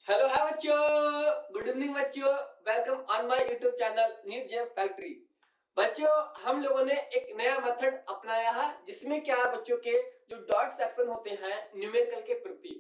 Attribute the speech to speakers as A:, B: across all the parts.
A: Hello है बच्चों, good evening बच्चों। Welcome on my YouTube channel NEET gem factory. बच्चों, हम लोगों ने एक नया मेथड अपनाया है जिसमें क्या है बच्चों के जो डॉट सेक्शन होते हैं न्यूमेरिकल के प्रति।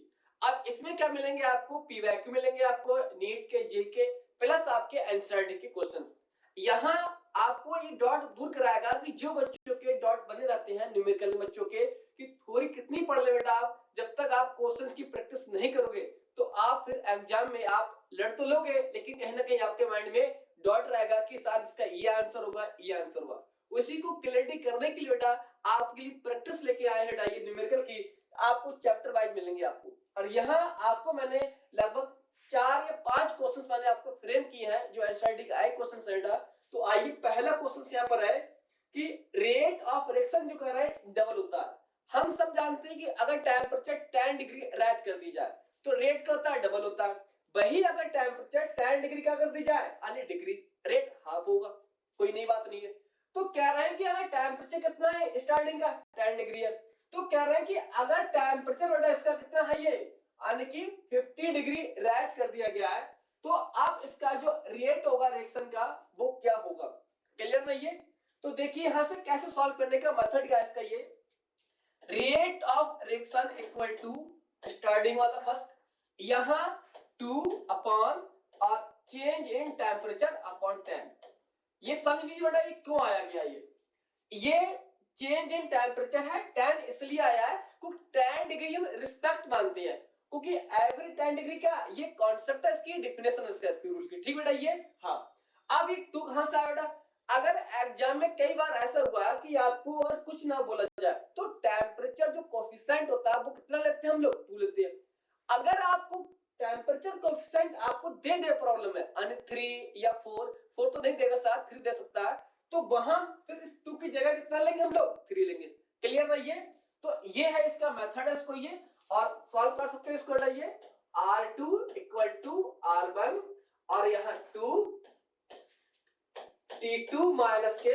A: अब इसमें क्या मिलेंगे आपको, पीवाईक्यू मिलेंगे आपको, नीट के जेके प्लस आपके एनसीईआरटी के क्वेश्चंस। यहाँ आपको ये डॉट दूर कराएगा कि जो बच्चों के डॉट बने रहते हैं न्यूमेरिकल बच्चों के कि थोड़ी कितनी पढ़ ले बेटा आप, जब तक आप क्वेश्चंस की प्रैक्टिस नहीं करोगे तो आप फिर एग्जाम में आप लड़ तो लोगे लेकिन कहीं ना कहीं आपके माइंड में डॉट रहेगा कि शायद इसका ये आंसर होगा, ये आंसर होगा। उसी को क्लैरिटी करने के लिए बेटा आपके लिए प्रैक्टिस लेके आए हैं ये न्यूमेरिकल की। आपको चैप्टर वाइज मिलेंगे आपको, और यहाँ आपको मैंने लगभग 4 या 5 क्वेश्चंस मैंने आपको फ्रेम किए हैं जो एनसीईआरटी का आई क्वेश्चन है बेटा। तो आइए पहला क्वेश्चन यहाँ पर है कि रेट ऑफ रिएक्शन जो कर रहा है डबल होता है। हम सब जानते हैं कि अगर टेम्परेचर 10 डिग्री राइज कर दी जाए तो रेट क्या होता है, डबल होता है। वही अगर टेम्परेचर 10 डिग्री का कर दी जाए यानी डिग्री, रेट हाफ होगा, कोई नई बात नहीं है। तो कह रहे हैं कि अगर टेम्परेचर कितना है स्टार्टिंग का 10 डिग्री है, तो कह रहे हैं कि अगर टेम्परेचर बेटा इसका कितना है ये यानी कि 50 डिग्री राइज कर दिया गया है, तो अब इसका जो रेट होगा रिएक्शन का वो क्या होगा। क्लियर नहीं है? तो देखिए यहां से कैसे सॉल्व करने का मेथड क्या है इसका। ये rate of reaction equal to starting वाला फर्स्ट, यहां 2 अपॉन और चेंज इन टेम्परेचर अपॉन 10। ये समझ लीजिए बेटा ये क्यों आया गया। ये चेंज इन टेम्परेचर है 10 इसलिए आया है क्योंकि 10 डिग्री हम रिस्पेक्ट मानते हैं, क्योंकि एवरी 10 डिग्री का ये कॉन्सेप्ट है, इसकी डेफिनेशन है इसकी रूल की। ठीक बेटा ये हाँ। अब ये 2 कहां से आया बेटा, अगर एग्जाम में कई बार ऐसा हुआ कि आपको और कुछ ना बोला जाए तो टेम्परेचर जो कोफिशिएंट होता है वो कितना लेते हैं हम लोग, 2 लेते हैं। अगर आपको टेम्परेचर कोफिशिएंट आपको दे प्रॉब्लम है यानी 3 या 4 तो नहीं देगा, साथ 3 दे सकता है, तो वहां फिर इस 2 की जगह कितना लेंगे हम लोग, 3 लेंगे। क्लियर है ये? तो ये है इसका मेथड है इसको ये, और सॉल्व कर सकते हैं इसको बेटा। ये R2 इक्वल टू R1 और यहाँ 2 T2 माइनस के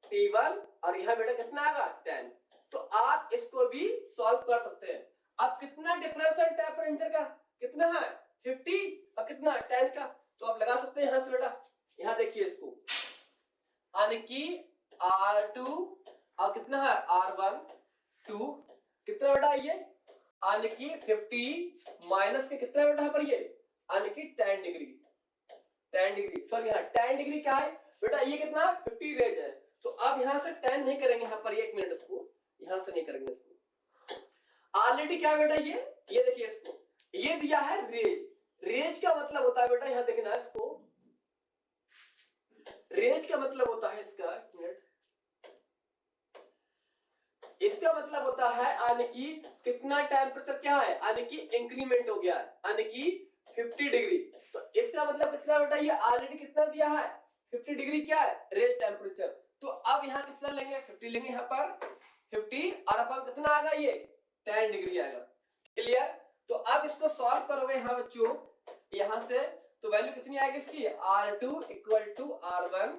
A: T1 और यहाँ बेटा कितना आएगा 10। तो आप इसको भी सॉल्व कर सकते हैं। अब कितना डिफरेंस है टेम्परेचर का, कितना है 50 और कितना 10 का, तो आप लगा सकते हैं यहां से बेटा। यहां देखिए इसको यानी कि R2 और कितना है R1 2 कितना बेटा ये यानी कि 50 माइनस के कितना बेटा यहाँ पर ये यानी कि 10 डिग्री सॉरी यहाँ 10 डिग्री क्या है बेटा, ये कितना 50 रेज है। तो अब यहां से 10 नहीं करेंगे यहाँ पर, 1 मिनट इसको यहां से नहीं करेंगे इसको। ऑलरेडी क्या बेटा ये देखिए इसको ये दिया है रेज। रेज का मतलब होता है बेटा, यहां देखना इसको, रेंज का मतलब होता है इसका इसका मतलब होता है यानी कि कितना टेम्परेचर क्या है यानी कि इंक्रीमेंट हो गया है यानी कि 50 डिग्री। तो इसका मतलब कितना बेटा, ये ऑलरेडी कितना दिया है 50 डिग्री क्या है रेंज टेम्परेचर। तो अब यहाँ कितना लेंगे 50 लेंगे यहाँ पर 50 और अपन कितना आएगा ये 10 डिग्री आएगा। क्लियर? तो अब इसको सॉल्व करोगे यहाँ बच्चों यहाँ से, तो वैल्यू कितनी आएगी इसकी R2 इक्वल टू R1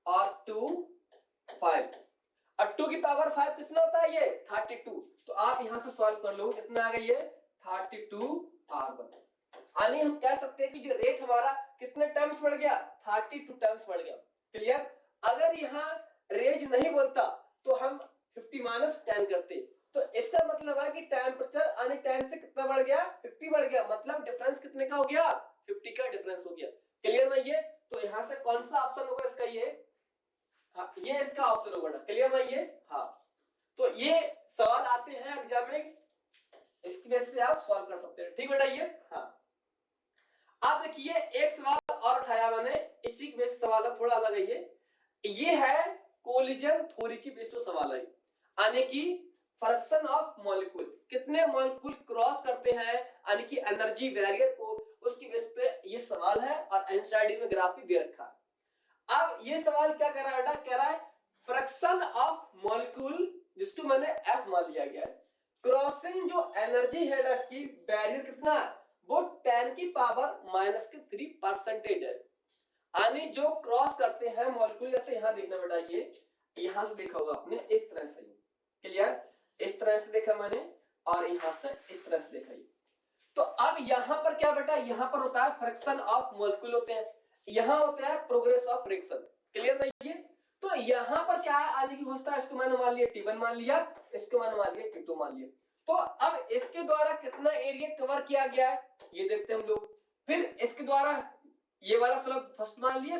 A: और 2 5 और 2 की पावर 5 कितना होता है ये 32। तो आप यहां से सॉल्व कर लो कितना आ गया ये 32 R1। यानी हम कह सकते हैं कि जो रेट हमारा कितने टर्म्स बढ़ गया 32 टर्म्स बढ़ गया। क्लियर? अगर यहाँ रेंज नहीं बोलता तो हम 50 माइनस 10 करते, तो इसका मतलब है कि टेम्परेचर यानी 10 से कितना बढ़ गया 50 बढ़ गया, मतलब डिफरेंस कितने का हो गया 50 का डिफरेंस हो गया। क्लियर ना ये? तो यहां से कौन सा ऑप्शन होगा इसका ये हाँ, ये इसका ऑप्शन होगा। क्लियर ना ये हाँ। तो ये सवाल आते हैं एग्जाम में, इसकी बेस पे आप सॉल्व कर सकते हैं। ठीक बेटा ये हाँ। अब देखिए एक सवाल और उठाया मैंने, इसी के बेस सवाल है, थोड़ा अलग है ये है कोलिजन थ्योरी की बेस पे सवाल है यानी कि फ्रैक्शन ऑफ मॉलिक्यूल, कितने मॉलिक्यूल क्रॉस करते हैं यानी कि एनर्जी बैरियर को, उसकी बेस पे ये सवाल है और एनसीईआरटी में ग्राफिक दे रखा है। अब ये सवाल क्या कर रहा है बेटा, कह रहा है फ्रैक्शन ऑफ मॉलिक्यूल जिसको मैंने एफ मान लिया गया है, क्रॉसिंग जो एनर्जी है इसकी बैरियर कितना वो 10 की पावर माइनस के 3% है। यानी जो क्रॉस करते हैं मॉलिक्यूल, जैसे यहां देखना बेटा ये यहां से देखा होगा आपने इस तरह से। क्लियर? इस तरह से देखा मैंने और यहां से इस तरह से देखा। तो अब यहाँ पर क्या बेटा, यहाँ पर होता है फ्रिक्शन ऑफ मॉलिक्यूल होते हैं, यहाँ होता है प्रोग्रेस ऑफ फ्रिक्शन। क्लियर नहीं है? तो यहाँ पर क्या है, आने की होता है, इसको मैंने मान लिया T1 मान लिया, इसको मैंने मान लिया T2 मान लिया। तो अब इसके द्वारा कितना एरिया कवर किया गया है ये देखते हैं हम लोग। फिर इसके द्वारा ये वाला स्लैब फर्स्ट मान लिया,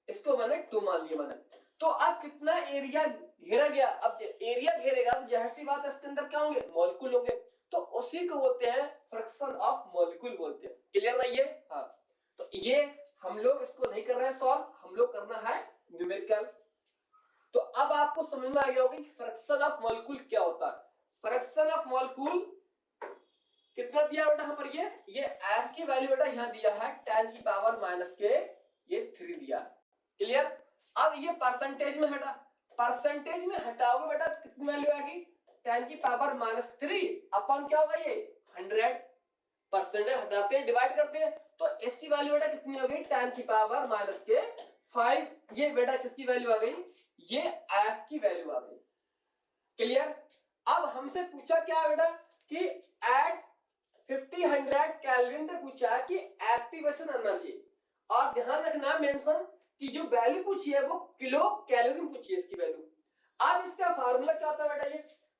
A: इसको मैंने 2 मान लिया मैंने। तो अब कितना एरिया घेरा गया, अब एरिया घेरेगा तो जाहिर सी बात है इसके अंदर क्या होंगे, मॉलिक्यूल होंगे, तो उसी को बोलते हैं फ्रिक्शन ऑफ मॉलिक्यूल बोलते हैं। क्लियर ना ये? हाँ, तो ये हम लोग इसको नहीं कर रहे हैं सॉल्व, हम लोग करना है न्यूमेरिकल। तो अब आपको समझ में आ गया होगा कि फ्रिक्शन ऑफ मॉलिक्यूल क्या होता है। फ्रिक्शन ऑफ मॉलिक्यूल कितना दिया बेटा यहाँ पर, ये F की वैल्यू बेटा यहाँ दिया है 10 की पावर माइनस के ये 3 दिया। क्लियर? अब ये परसेंटेज में हटा, परसेंटेज में हटाओगे बेटा तो कितनी वैल्यू आएगी, 10 की पावर माइनस 3 अपॉन क्या होगा ये 100। परसेंटेज हटाते हैं, डिवाइड करते हैं, तो इसकी वैल्यू बेटा कितनी हो गई, 10 की पावर माइनस के 5। ये बेटा किसकी वैल्यू आ गई, ये F की वैल्यू आ गई। क्लियर? अब हमसे पूछा क्या बेटा कि एट 50-100 केल्विन पे पूछा कि एक्टिवेशन एनर्जी, और ध्यान रखना मेंशन कि जो वैल्यू पूछी है वो किलो कैलोरी में पूछी है इसकी वैल्यू। अब इसका फार्मूला क्या होता है बेटा, ये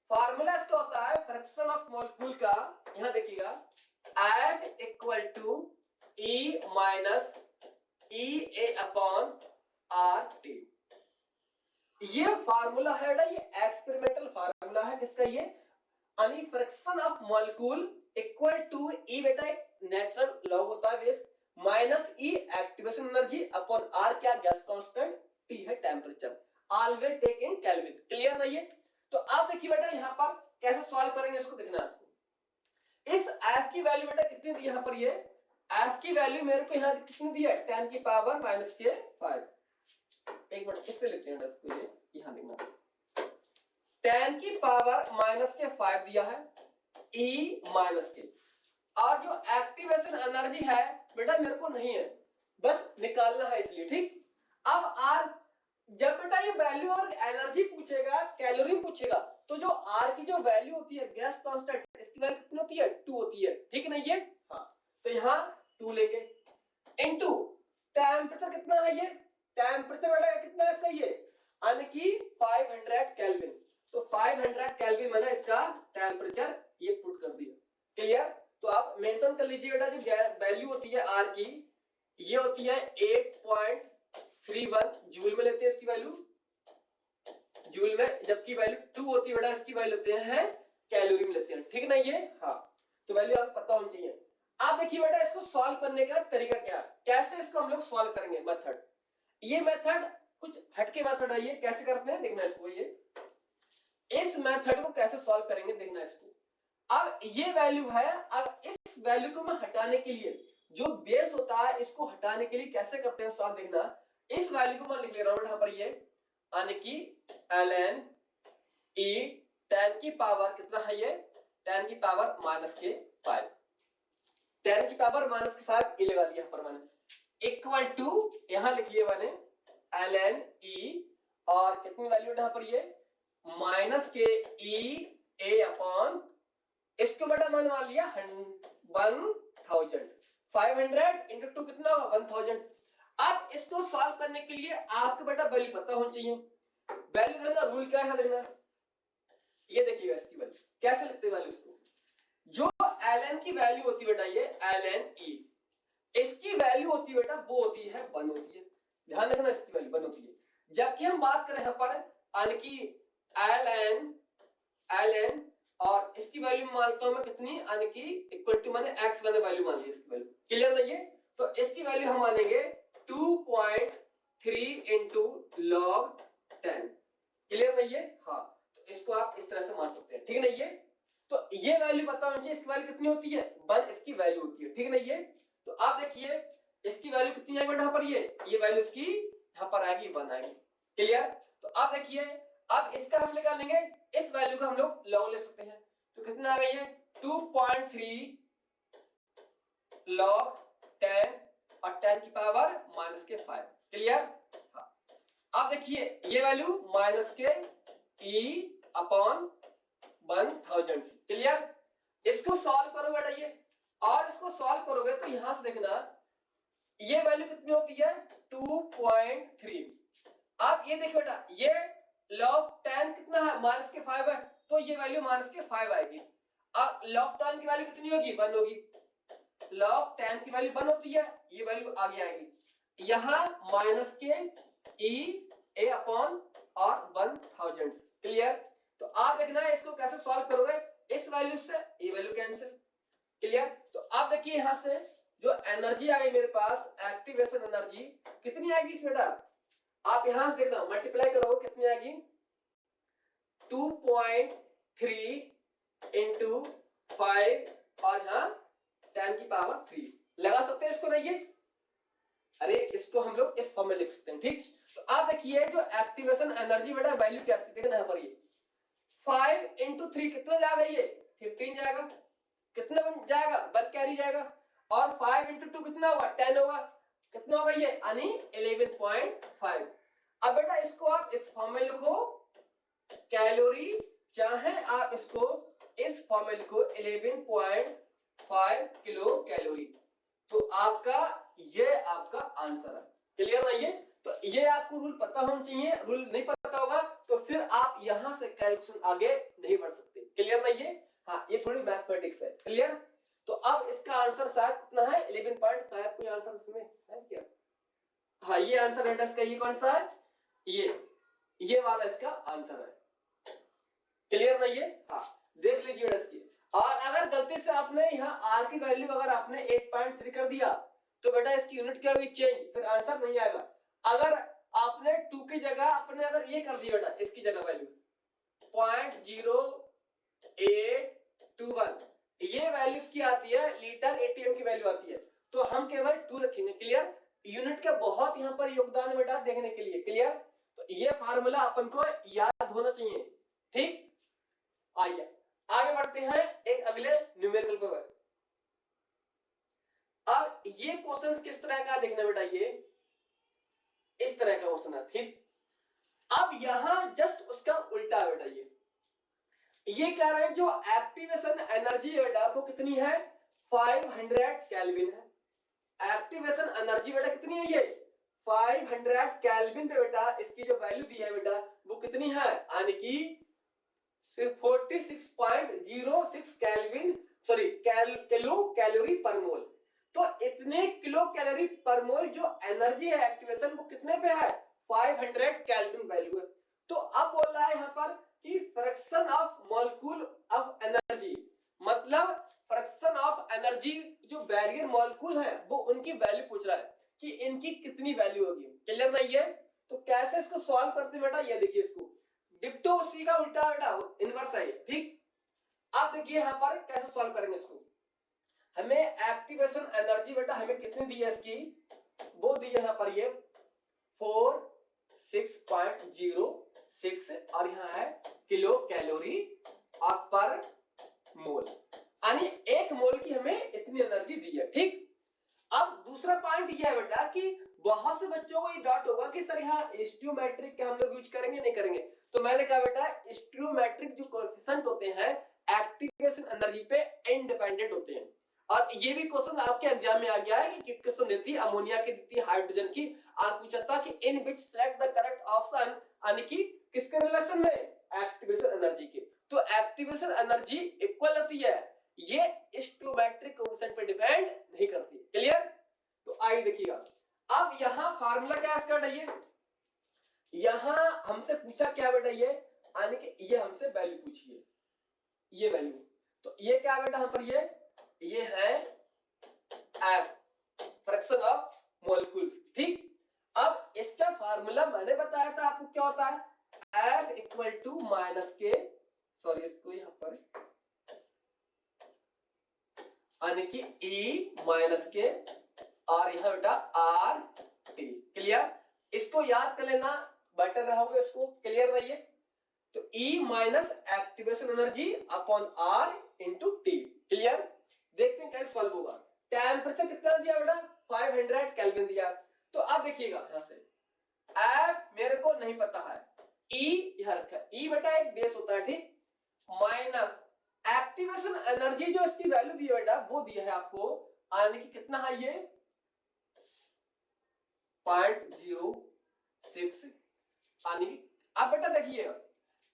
A: फार्मूला इसका होता है फ्रिक्शन ऑफ मॉलिक्यूल का, यहां देखिएगा F equal to E minus EA upon RT। ये फार्मूला है बेटा, ये एक्सपेरिमेंटल फार्मूला है किसका, ये यानी fraction of molecule equal to E बेटा एक नेचुरल लॉ होता है base, minus E activation energy upon R क्या गैस कांस्टेंट, T है temperature, always take in kelvin. Clear नहीं है? तो आप देखिए बेटा यहाँ पर कैसे सॉल्व करेंगे इसको, देखना इसको। इस F की वैल्यू बेटा कितनी दी यहाँ पर, ये F की वैल्यू मेरे को यहाँ कितनी दी है, 10 की पावर माइनस के 5। एक मिनट इससे लिखते हैं इसको, ये यहाँ देखना 10 की पावर माइनस के 5 दिया है E माइनस के, और जो एक्टिवेशन एनर्जी है बेटा मेरे को नहीं है, बस निकालना है इसलिए, ठीक। अब R जब बेटा ये वैल्यू और एनर्जी पूछेगा, कैलोरी पूछेगा, तो जो R की जो वैल्यू होती है गैस कांस्टेंट, इसकी वैल्यू कितनी होती है, 2 होती है, ठीक नहीं ये? हाँ, तो यहाँ 2 लेंगे इनटू टेंपरेचर कितना है, ये टेंपरेचर बेटा कितना है इसका, ये यानी कि 500 केल्विन। तो 500 केल्विन मैंने इसका टेंपरेचर ये पुट कर दिया। क्लियर? तो आप मेंशन कर लीजिए बेटा जो वैल्यू होती है R की, ये होती है 8.31 जूल में लेते हैं इसकी वैल्यू, जूल में, जबकि वैल्यू 2 होती है बेटा इसकी वैल्यू लेते हैं कैलोरी में लेते हैं, ठीक ना ये? हाँ, तो वैल्यू आपको पता होनी चाहिए। आप देखिए बेटा इसको सॉल्व करने का तरीका क्या है, कैसे इसको हम लोग सॉल्व करेंगे, मेथड। ये मेथड कुछ हटके मेथड है, ये कैसे करते हैं देखना इसको, ये इस मेथड को कैसे सॉल्व करेंगे देखना इसको। अब ये वैल्यू है, अब इस वैल्यू को मैं हटाने के लिए जो बेस होता है इसको हटाने के लिए कैसे करते हैं सॉल्व देखना। इस वैल्यू को मैं लिख ले रहा हूं यहाँ पर, ये यानी कि ln E 10 की पावर कितना है, ये 10 की पावर माइनस के 5, 10 की पावर माइनस के 5 ये लगा दिया यहाँ पर मैंने, इक्वल टू यहाँ लिख लिया मैंने ln E, और कितनी वैल्यू यहाँ पर, ये माइनस के E A अपॉन, इसको बेटा मैंने मान लिया 1000, 500 इंटू 2 कितना होगा 1000। अब इसको सॉल्व करने के लिए आपको बेटा वैल्यू पता होनी चाहिए। वैल्यू देखना रूल क्या है देखना, ये देखिएगा इसकी वैल्यू कैसे लिखते हैं वैल्यू इसको। जो ln की वैल्यू होती है बेटा, ये ln E, इसकी वैल्यू होती है बेटा वो होती है 1 होती है, ध्यान रखना इसकी वैल्यू 1 होती है। जबकि हम बात करें यहाँ पर यानी कि ln और इसकी वैल्यू मानता हूं मैं कितनी, यानी कि इक्वल टू मैंने x मैंने वैल्यू मान ली इसकी वैल्यू। क्लियर नहीं है? तो इसकी वैल्यू हम मानेंगे 2.3 into log 10। क्लियर नहीं है? हाँ, तो इसको आप इस तरह से मान सकते हैं, ठीक नहीं है? तो ये वैल्यू पता होनी चाहिए, इसकी वैल्यू कितनी होती है 1 इसकी वैल्यू होती है, ठीक नहीं है? तो आप देखिए इसकी वैल्यू कितनी आएगी यहाँ पर, ये वैल्यू इसकी यहाँ पर आएगी 1 आएगी। क्लियर? तो आप देखिए अब इसका हम निकाल लेंगे, इस वैल्यू का हम लोग लॉग ले सकते हैं, तो कितना आ गई है 2.3 log 10 और 10 की पावर माइनस के 5। क्लियर? हाँ, अब देखिए ये वैल्यू माइनस के E अपॉन 1000। क्लियर? इसको सॉल्व करो बेटा, ये और इसको सॉल्व करोगे तो यहां से देखना ये वैल्यू कितनी होती है 2.3। अब ये देखो बेटा ये log 10 कितना है -5 है तो ये वैल्यू -5 आएगी। अब log 10 की वैल्यू कितनी होगी 1 होगी, log 10 की वैल्यू 1 होती है, ये वैल्यू आगे आएगी। यहां माइनस के e a अपॉन और 1000। क्लियर? तो आप देखना इसको कैसे सॉल्व करोगे, इस वैल्यू से ये वैल्यू कैंसिल। क्लियर? तो आप देखिए यहां से जो एनर्जी आ गई मेरे पास एक्टिवेशन एनर्जी कितनी आएगी इस बेटा, आप यहां से देखना मल्टीप्लाई करो कितनी आएगी 2.3 इंटू 5 और यहाँ 10 की पावर 3 लगा सकते हैं इसको नहीं ये, अरे इसको हम लोग इस फॉर्म में लिख सकते हैं। ठीक, तो आप देखिए जो एक्टिवेशन एनर्जी बेटा वैल्यू क्या है देखना यहाँ पर ये 5 इंटू 3 कितना जाएगा ये 15 जाएगा, कितना बन जाएगा 1 कैरी जाएगा, और 5 इंटू 2 कितना होगा 10 होगा, कितना होगा ये यानी 11.5। अब बेटा इसको आप इस फॉर्म में लिखो कैलोरी, चाहे आप इसको इस फॉर्म में लिखो 11.5 किलो कैलोरी, तो आपका ये आपका आंसर है। क्लियर ना ये, तो ये आपको रूल पता होना चाहिए, रूल नहीं पता होगा तो फिर आप यहां से कैलकुलेशन आगे नहीं बढ़ सकते। क्लियर ना ये, हाँ ये थोड़ी मैथमेटिक्स है। क्लियर? तो अब इसका आंसर शायद कितना है 11.5, कोई आंसर इसमें है क्या? हाँ ये आंसर है इसका, ये कौन सा है ये वाला इसका आंसर है। क्लियर ना ये, हाँ देख लीजिए इसकी। और अगर गलती से आपने यहाँ आर की वैल्यू अगर आपने 8.3 कर दिया तो बेटा इसकी यूनिट क्या हुई चेंज, फिर आंसर नहीं आएगा। अगर आपने 2 की जगह आपने अगर ये कर दिया बेटा इसकी जगह वैल्यू 0.0821, ये वैल्यूज की आती है लीटर एटीएम की वैल्यू आती है, तो हम केवल 2 रखेंगे। क्लियर? यूनिट का बहुत यहाँ पर योगदान है बेटा देखने के लिए। क्लियर? तो ये फार्मूला अपन को याद होना चाहिए। ठीक, आइए आगे बढ़ते हैं एक अगले न्यूमेरिकल पर। अब ये क्वेश्चन किस तरह का देखना बेटा, ये इस तरह का क्वेश्चन है। ठीक, अब यहां जस्ट उसका उल्टा है बेटा, ये कह रहे हैं जो एक्टिवेशन एनर्जी है बेटा वो कितनी है 500 केल्विन है। एक्टिवेशन एनर्जी बेटा कितनी है ये 500 केल्विन पे बेटा इसकी जो वैल्यू दी है बेटा वो कितनी है यानी कि 46.06 केल्विन सॉरी किलो कैलोरी पर मोल। तो इतने किलो कैलोरी पर मोल जो एनर्जी है एक्टिवेशन वो कितने पे है 500 केल्विन वैल्यू है। तो अब बोल रहा है यहाँ पर कि fraction of molecule of energy, मतलब फ्रैक्शन ऑफ एनर्जी जो बैरियर मॉलिक्यूल है वो उनकी वैल्यू पूछ रहा है कि इनकी कितनी वैल्यू होगी। क्लियर नहीं है? तो कैसे इसको सॉल्व करते बेटा, ये देखिए इसको डिप्टो उसी का उल्टा बेटा इनवर्स है। ठीक, अब देखिए यहाँ पर कैसे सॉल्व करेंगे इसको। हमें एक्टिवेशन एनर्जी बेटा हमें कितनी दी है इसकी, वो दी है यहाँ पर ये 46.06 और यहाँ है किलो कैलोरी पर मोल, यानी 1 मोल की हमें इतनी एनर्जी दी है। ठीक, अब दूसरा पॉइंट ये है बेटा कि बहुत से बच्चों को ये डाउट होगा कि सर यहाँ स्टोइकोमेट्रिक का हम लोग यूज करेंगे नहीं करेंगे, तो मैंने कहा बेटा स्टोइकोमेट्रिक जो कोएफिशिएंट होते हैं एक्टिवेशन एनर्जी पे इंडिपेंडेंट होते हैं। और ये भी क्वेश्चन आपके एग्जाम में आ गया है कि क्वेश्चन देती है अमोनिया की, देती है हाइड्रोजन की, और पूछा था कि इन विच सेलेक्ट द करेक्ट ऑप्शन, यानी कि किसके रिलेशन में एक्टिवेशन एनर्जी के। तो एक्टिवेशन एनर्जी इक्वल होती है, ये स्टोइकोमेट्रिक कोएफिशिएंट पे डिपेंड नहीं करती। क्लियर? तो आइए देखिएगा अब यहाँ फार्मूला क्या इसका बेटा, यहाँ हमसे पूछा क्या बेटा ये, यानी कि ये हमसे वैल्यू पूछी है, ये वैल्यू। तो ये क्या बेटा यहाँ पर ये है एफ फ्रैक्शन ऑफ मॉलिक्यूल्स। ठीक, अब इसका फार्मूला मैंने बताया था आपको क्या होता है एफ इक्वल टू माइनस के, सॉरी इसको यहाँ पर यानी कि E माइनस के और यहाँ बेटा आर टी। क्लियर? इसको याद कर लेना बेटर रहोगे इसको। क्लियर रहिए? तो E minus activation energy upon R into T. Clear? देखते हैं कैसे सॉल्व होगा। टेम्परेचर कितना दिया बेटा 500 केल्विन दिया, तो अब देखिएगा यहां से F मेरे को नहीं पता है, E यहां रखा है, E बेटा एक बेस होता है। ठीक, माइनस एक्टिवेशन एनर्जी जो इसकी वैल्यू दी है बेटा वो दी है आपको, यानी कि कितना है ये 0.06, यानी कि अब बेटा देखिए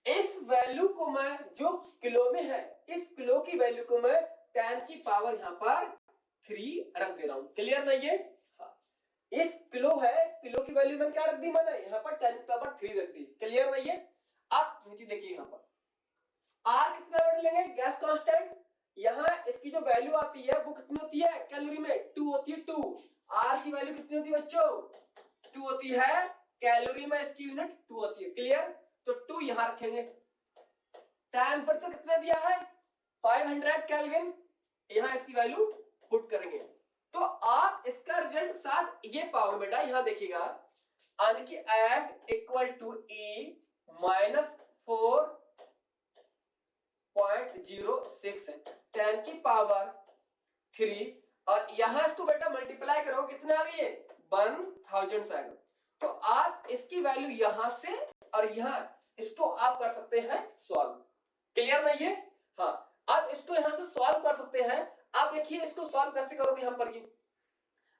A: इस वैल्यू को मैं जो किलो में है, इस किलो की वैल्यू को मैं 10 की पावर यहाँ पर 3 रख दे रहा हूं। क्लियर नहीं है? हाँ। इस किलो है, किलो की वैल्यू मैंने क्या रख दी, मैंने यहाँ पर 10 की पावर 3 रख दी। क्लियर नहीं है? अब नीचे देखिए यहाँ पर आर कितना बेटा लेंगे, गैस कांस्टेंट, यहाँ इसकी जो वैल्यू आती है वो कितनी होती है कैलोरी में, 2 होती है। 2 आर की वैल्यू कितनी होती है बच्चों, 2 होती है, कैलोरी में इसकी यूनिट 2 होती है। क्लियर? तो 2 यहां रखेंगे। टेम्परेचर कितना दिया है 500 केल्विन, यहां इसकी वैल्यू पुट करेंगे तो आप इसका रिजल्ट साथ ये पाओगे बेटा। यहां देखिएगा यानी कि F equal to E minus 4.06 10 की पावर 3 और यहां इसको बेटा मल्टीप्लाई करो कितने आ गई है 1000 से आएगा। तो आप इसकी वैल्यू यहां से और यहां इसको आप कर सकते हैं सॉल्व। क्लियर नहीं है? हाँ। अब इसको यहां से सॉल्व कर सकते हैं। अब देखिए इसको सॉल्व कैसे करोगे यहां पर ये,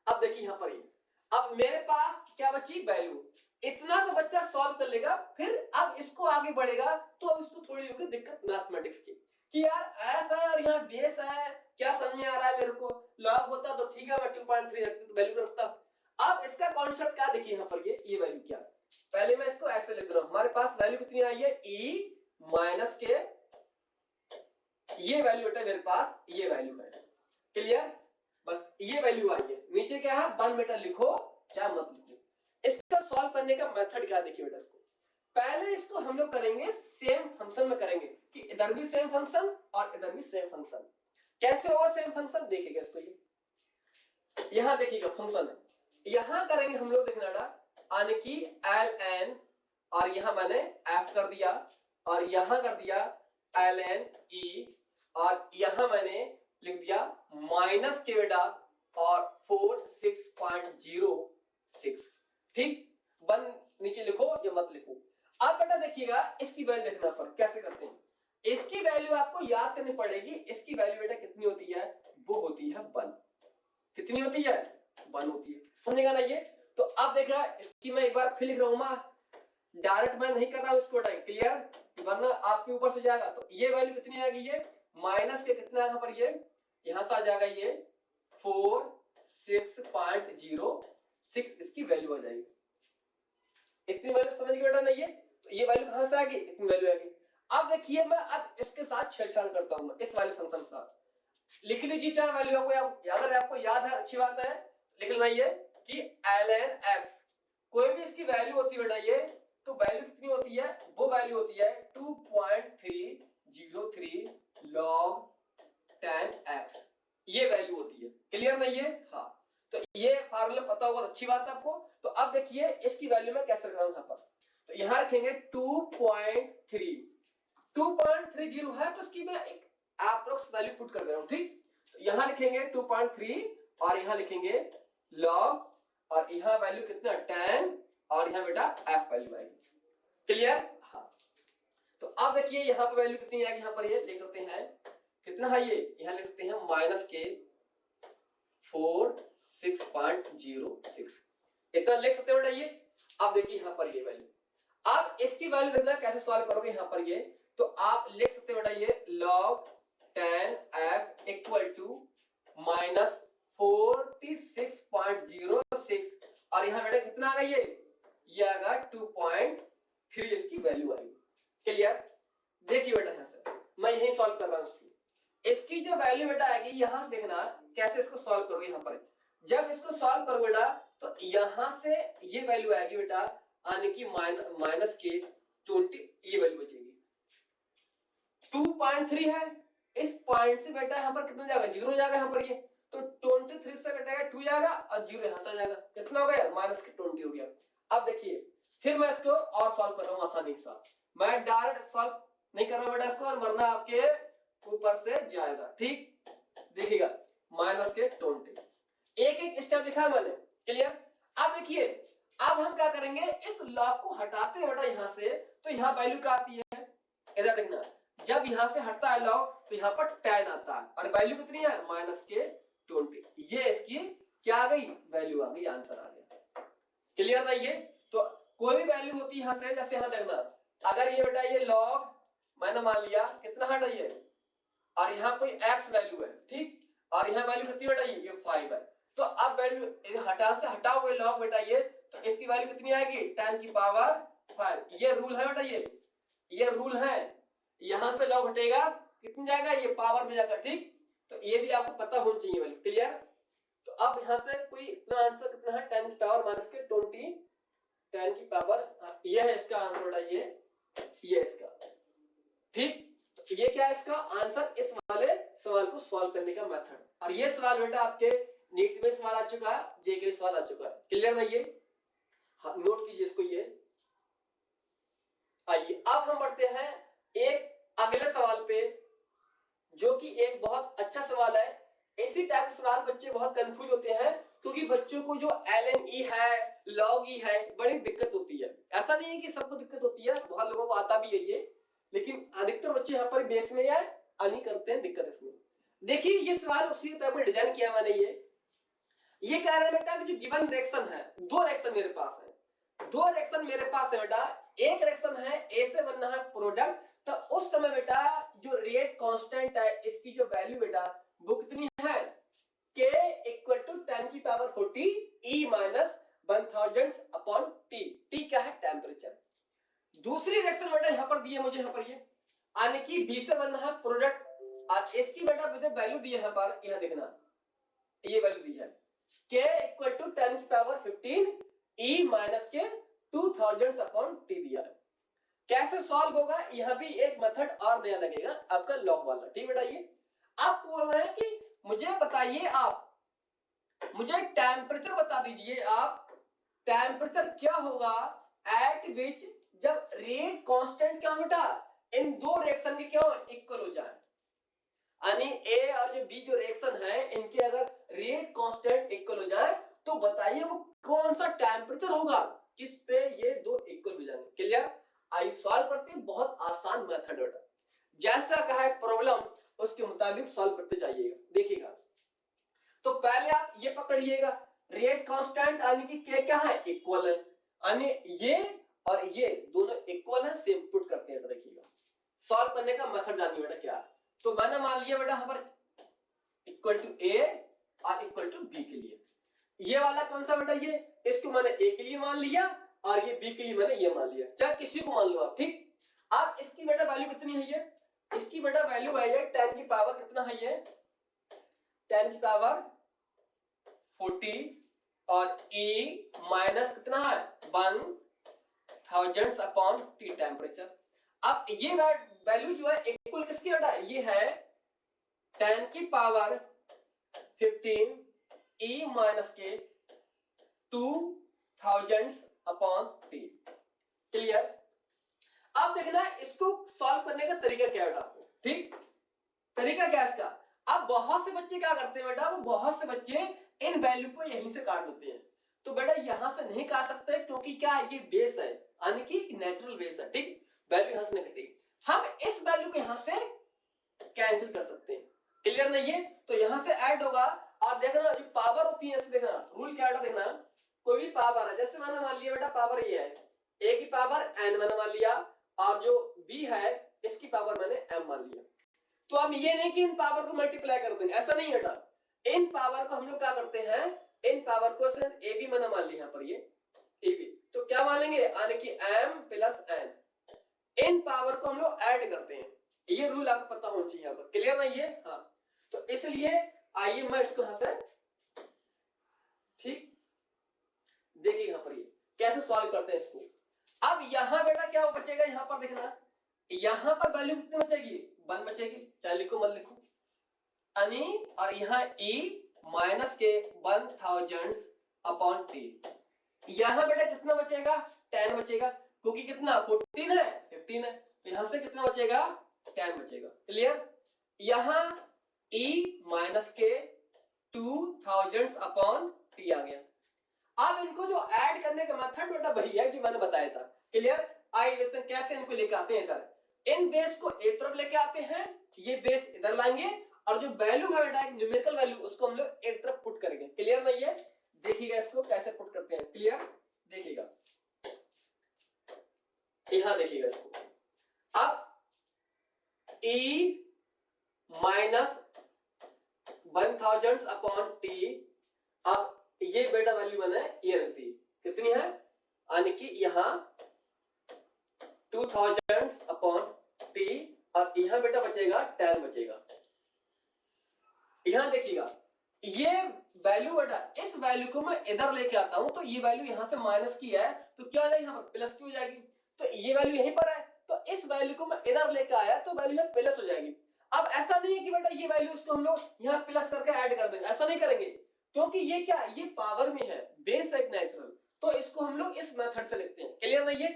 A: अब देखिए यहां पर ये, अब मेरे पास क्या बची वैल्यू, इतना तो बच्चा सॉल्व कर लेगा, फिर अब इसको आगे बढ़ेगा तो अब इसको थोड़ी होगी दिक्कत मैथमेटिक्स की कि यार एफ है और यहाँ बेस है, क्या समझ में आ रहा है मेरे को, लॉग होता तो ठीक है मैं 2.3 रखता तो वैल्यू रखता। अब इसका कॉन्सेप्ट क्या देखिए यहाँ पर ये वैल्यू क्या, पहले मैं इसको ऐसे लिख रहा हूं, हमारे पास वैल्यू कितनी आई है E माइनस के, ये वैल्यू बेटा मेरे पास ये वैल्यू है। क्लियर? बस ये वैल्यू आई है, नीचे क्या है 1 मीटर लिखो चाहे मत लिखो। इसका सॉल्व करने का मेथड क्या देखिए बेटा, इसको पहले इसको हम लोग करेंगे सेम फंक्शन में करेंगे कि इधर भी सेम फंक्शन और इधर भी सेम फंक्शन। कैसे होगा सेम फंक्शन देखिएगा इसको, ये यहां देखिएगा फंक्शन है, यहां करेंगे हम लोग देखना बेटा यानी कि ln और यहां मैंने f कर दिया और यहां कर दिया ln e और यहां मैंने लिख दिया माइनस के बेटा और 46.06। ठीक, वन नीचे लिखो या मत लिखो। अब बेटा देखिएगा इसकी वैल्यू देखना पर कैसे करते हैं, इसकी वैल्यू आपको याद करनी पड़ेगी। इसकी वैल्यू बेटा कितनी होती है, वो होती है 1। कितनी होती है 1 होती है, समझेगा ना ये। तो अब देख रहा है इसकी मैं एक बार फिर लिख रहा हूं, मैं डायरेक्ट मैं नहीं कर रहा हूं इसको टाइप। क्लियर? वरना आपके ऊपर से जाएगा। तो ये वैल्यू कितनी आएगी, ये माइनस के कितना यहां पर, ये यहां से आ जाएगा ये 46.06 इसकी वैल्यू आ जाएगी। इतनी वैल्यू समझ गए बेटा नहीं है? तो ये वैल्यू कहां से आ गई, इतनी वैल्यू आ गई। अब देखिए मैं अब इसके साथ छेड़छाड़ करता हूं, इस वाले फंक्शन के साथ लिख लीजिए चाहे वैल्यू आपको अगर आपको याद है अच्छी बात है, लिख लेना ये कि ln x कोई भी इसकी वैल्यू होती है बेटा ये, तो वैल्यू कितनी होती है, वो वैल्यू होती है 2.303 log 10x, ये वैल्यू होती है। क्लियर नहीं है? हाँ। तो ये फार्मूला पता होगा अच्छी बात है आपको। तो अब देखिए इसकी वैल्यू मैं कैसे कर रहा हूं यहां पर, तो यहां रखेंगे 2.30 है तो इसकी मैं एक एप्रोक्स वैल्यू पुट कर दे रहा हूं। ठीक, तो यहां लिखेंगे 2.3 और यहां लिखेंगे log और यहां वैल्यू कितना 10 और यहां बेटा f वैल्यू आएगी। क्लियर? हाँ। तो अब देखिए यहां पर वैल्यू कितनी आएगी, यहां पर ये लिख सकते हैं कितना है, ये यहां लिख सकते हैं माइनस के 46.06 इतना लिख सकते हो बेटा ये। अब देखिए यहां पर ये वैल्यू, अब इसकी वैल्यू देखना कैसे सॉल्व करोगे यहां पर ये, तो आप लिख सकते हो बेटा ये log 10f equal to minus 46.06 और यहां बेटा कितना आ गया, ये आएगा 2.3 इसकी वैल्यू आएगी। क्लियर? देखिए बेटा यहां से मैं यही सॉल्व कर रहा हूं इसकी जो वैल्यू बेटा आएगी, यहां से देखना कैसे इसको सॉल्व करोगे। यहां पर जब इसको सॉल्व करो बेटा तो यहां से ये वैल्यू आएगी बेटा यानी कि माइनस के 20, ये वैल्यू बचेगी 2.3 है, इस पॉइंट से बेटा यहां पर कितना जाएगा 0 हो जाएगा यहां पर ये, तो 23 से कटेगा 2 जाएगा और 0 यहां से आ जाएगा, कितना हो गया माइनस के 20 हो गया। अब देखिए फिर मैं इसको और सॉल्व कर रहा हूं आसानी के साथ, मैं डायरेक्ट सॉल्व नहीं कर रहा हूं बेटा इसको, वरना आपके ऊपर से जाएगा। ठीक, देखिएगा माइनस के 20, एक एक स्टेप लिखा है मैंने। क्लियर? अब देखिए अब हम क्या करेंगे, इस लॉग को हटाते हैं बेटा यहां से, तो यहां वैल्यू क्या आती है, इधर देखना, जब यहां से हटता है लॉग तो यहाँ पर 10 आता है और वैल्यू कितनी है -20। ये इसकी क्या आ गई वैल्यू आ गई, आंसर आ गया। क्लियर ना ये? तो कोई भी वैल्यू होती है यहाँ से, जैसे यहाँ देखना, अगर ये बेटा ये लॉग मैंने मान लिया कितना हटा ये, और यहाँ कोई x वैल्यू है, ठीक, और यहाँ वैल्यू कितनी बेटा ये 5 है, तो अब वैल्यू हटा से हटाओगे लॉग बेटा ये, तो इसकी वैल्यू कितनी आएगी 10 की पावर 5। ये रूल है बेटा, ये रूल है। यहां से लॉग हटेगा कितनी जाएगा ये पावर में जाएगा, ठीक, तो ये भी आपको पता होना चाहिए वैल्यू। क्लियर? तो अब यहां से कोई इतना आंसर कितना है 10 की पावर -20, 10 की पावर, ये है इसका आंसर बेटा, ये इसका, ठीक। तो ये क्या है इसका आंसर, इस वाले सवाल को सॉल्व करने का मेथड। और ये सवाल बेटा आपके नीट में सवाल आ चुका है, जेके सवाल आ चुका है। क्लियर ना ये? हाँ, नोट कीजिए इसको ये। आइए अब हम बढ़ते हैं एक अगले सवाल पे, जो कि एक बहुत अच्छा सवाल है। इसी टाइप के सवाल बच्चे बहुत कंफ्यूज होते हैं, क्योंकि बच्चों को जो ln है, log है, बड़ी दिक्कत होती है। ऐसा नहीं है कि सबको दिक्कत होती है, बहुत लोगों को आता भी है ये, लेकिन अधिकतर बच्चे यहाँ पर बेस में या नहीं करते हैं, दिक्कत इसमें। देखिए ये सवाल उसी टाइप में डिजाइन किया मैंने। ये कह रहे हैं बेटा कि जो गिवन रिएक्शन है, दो रिएक्शन मेरे पास है, दो रिएक्शन मेरे पास है बेटा। एक रिएक्शन है ए से बनना है प्रोडक्ट, तो उस समय बेटा जो रेट कांस्टेंट है, इसकी जो वैल्यू बेटा वो कितनी है, k इक्वल टू 10 की power 40 e minus 1000 upon t। t क्या है टेम्परेचर। दूसरी रिएक्शन बेटा यहाँ पर दी है मुझे, यहाँ पर ये यानी कि b से बनना है प्रोडक्ट, और इसकी बेटा मुझे वैल्यू दी है यहाँ पर, यह देखना ये वैल्यू दी है k इक्वल टू 10 की पावर 15 e माइनस के 2000 अपॉन t दिया है। कैसे सॉल्व होगा, यहां भी एक मेथड और नया लगेगा आपका लॉग वाला, ठीक बेटा। ये आप बोल रहे हैं कि मुझे बताइए, आप मुझे टेम्परेचर बता दीजिए, आप टेम्परेचर क्या होगा एट विच जब रेट कांस्टेंट क्या बेटा इन दो रिएक्शन के क्यों इक्वल हो जाए, यानी ए और जो बी जो रिएक्शन है इनके अगर रेट कांस्टेंट इक्वल हो जाए, तो बताइए वो कौन सा टेम्परेचर होगा किस पे ये दो इक्वल हो जाएंगे। क्लियर? आई सॉल्व करते हैं, बहुत आसान मेथड बेटा, जैसा कहा है प्रॉब्लम उसके मुताबिक सॉल्व करते जाइएगा, देखिएगा। तो पहले आप ये पकड़िएगा, रेट कांस्टेंट यानी कि के क्या है इक्वल है, यानी ये और ये दोनों इक्वल है, सेम पुट करते हैं। देखिएगा सॉल्व करने का मेथड जानिए बेटा क्या है। तो मैंने मान लिया बेटा यहाँ पर इक्वल टू ए और इक्वल टू बी के लिए, ये वाला कौन सा बेटा, ये इसको मैंने ए के लिए मान लिया और ये बी के लिए मैंने ये मान लिया, चाहे किसी को मान लो आप, ठीक। अब इसकी बेटा वैल्यू कितनी है, ये इसकी बेटा वैल्यू है ये 10 की पावर कितना है, ये 10 की पावर 40 और e माइनस कितना है 1000 अपॉन टी टेम्परेचर। अब ये वैल्यू जो है इक्वल किसकी बेटा, ये है 10 की पावर 15 e माइनस के 2000 अपॉन टी। क्लियर? अब देखना इसको सॉल्व करने का तरीका क्या है बेटा आपको, ठीक, तरीका क्या है इसका। अब बहुत से बच्चे क्या करते हैं बेटा, वो बहुत से बच्चे इन वैल्यू को यहीं से काट देते हैं। तो बेटा यहां से नहीं काट सकते, क्योंकि क्या ये बेस है, यानी कि नेचुरल बेस है, ठीक, वैल्यू यहां से नहीं कटेगी। हम इस वैल्यू को यहां से कैंसिल कर सकते हैं। क्लियर नहीं है? तो यहां से ऐड होगा, और देखना जो पावर होती है, देखना रूल क्या है, देखना कोई भी पावर है, जैसे मैंने मान लिया बेटा पावर ये है a की पावर n मैंने मान लिया, और जो b है इसकी पावर मैंने m मान लिया। तो अब ये नहीं कि इन पावर को मल्टीप्लाई कर देंगे, ऐसा नहीं बेटा। इन पावर को हम लोग क्या करते हैं, इन पावर को सिर्फ ए बी मैंने मान लिया यहाँ पर, ये ए बी, तो क्या मानेंगे यानी कि m प्लस n, इन पावर को हम लोग ऐड करते हैं। ये रूल आपको पता होना चाहिए यहाँ पर। क्लियर नहीं है? हाँ, तो इसलिए आइए मैं इसको यहां से, ठीक, देखिए यहाँ पर ये कैसे सॉल्व करते हैं इसको। अब यहाँ बेटा क्या बचेगा, यहाँ पर देखना, यहाँ पर वैल्यू कितनी बचेगी 1 बचेगी, चाहे लिखो मत लिखो, यानी, और यहाँ e माइनस के 1000 अपॉन टी। यहाँ बेटा कितना बचेगा 10 बचेगा, क्योंकि कितना 14 है 15 है, तो यहाँ से कितना बचेगा 10 बचेगा। क्लियर? यहाँ e माइनस के 2000 अपॉन टी आ गया। अब इनको जो ऐड करने का मेथड बेटा वही है जो मैंने बताया था। क्लियर? आइए देखते हैं कैसे इनको लेके आते हैं इधर। इन बेस को एक तरफ लेके आते हैं, ये बेस इधर लाएंगे और जो वैल्यू है बेटा न्यूमेरिकल वैल्यू उसको हम लोग एक तरफ पुट करेंगे। क्लियर नहीं है? देखिएगा इसको कैसे पुट करते हैं। क्लियर? देखिएगा यहां देखिएगा इसको। अब E माइनस 1000 अपॉन टी, अब ये बेटा वैल्यू मैंने ये रख दी, कितनी है यानी कि यहाँ 2000 अपॉन टी और यहाँ बेटा बचेगा 10 बचेगा। यहाँ देखिएगा ये वैल्यू बेटा, इस वैल्यू को मैं इधर लेके आता हूं तो ये वैल्यू यहाँ से माइनस की है तो क्या हो जाएगी, यहाँ पर प्लस की हो जाएगी। तो ये वैल्यू यहीं पर है तो इस वैल्यू को मैं इधर लेके आया तो वैल्यू में प्लस हो जाएगी। अब ऐसा नहीं है कि बेटा ये वैल्यू इसको हम लोग यहाँ प्लस करके ऐड कर देंगे, ऐसा नहीं करेंगे क्योंकि ये क्या ये पावर में है, बेस है नेचुरल, तो इसको हम लोग इस मेथड से लिखते हैं। क्लियर नहीं है?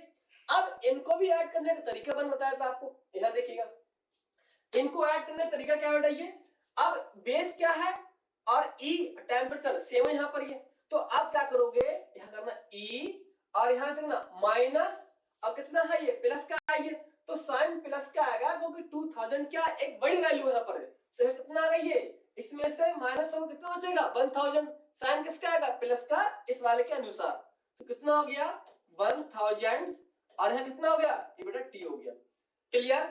A: अब इनको भी ऐड करने का तरीका मैंने बताया था आपको, यहाँ देखिएगा इनको ऐड करने का तरीका क्या बेटा, ये अब बेस क्या है और ई टेम्परेचर सेम है यहाँ पर ये, तो अब क्या करोगे यहाँ करना ई और यहाँ करना माइनस और कितना है ये प्लस का है ये, तो साइन प्लस का आएगा क्योंकि 2000 क्या एक बड़ी वैल्यू यहाँ पर है तो ये कितना आ गई ये, इसमें से माइनस हो कितना बचेगा 1000, साइन किसका आएगा प्लस का इस वाले के अनुसार, तो कितना हो गया 1000 और यहाँ कितना हो गया ये बेटा टी हो गया। क्लियर?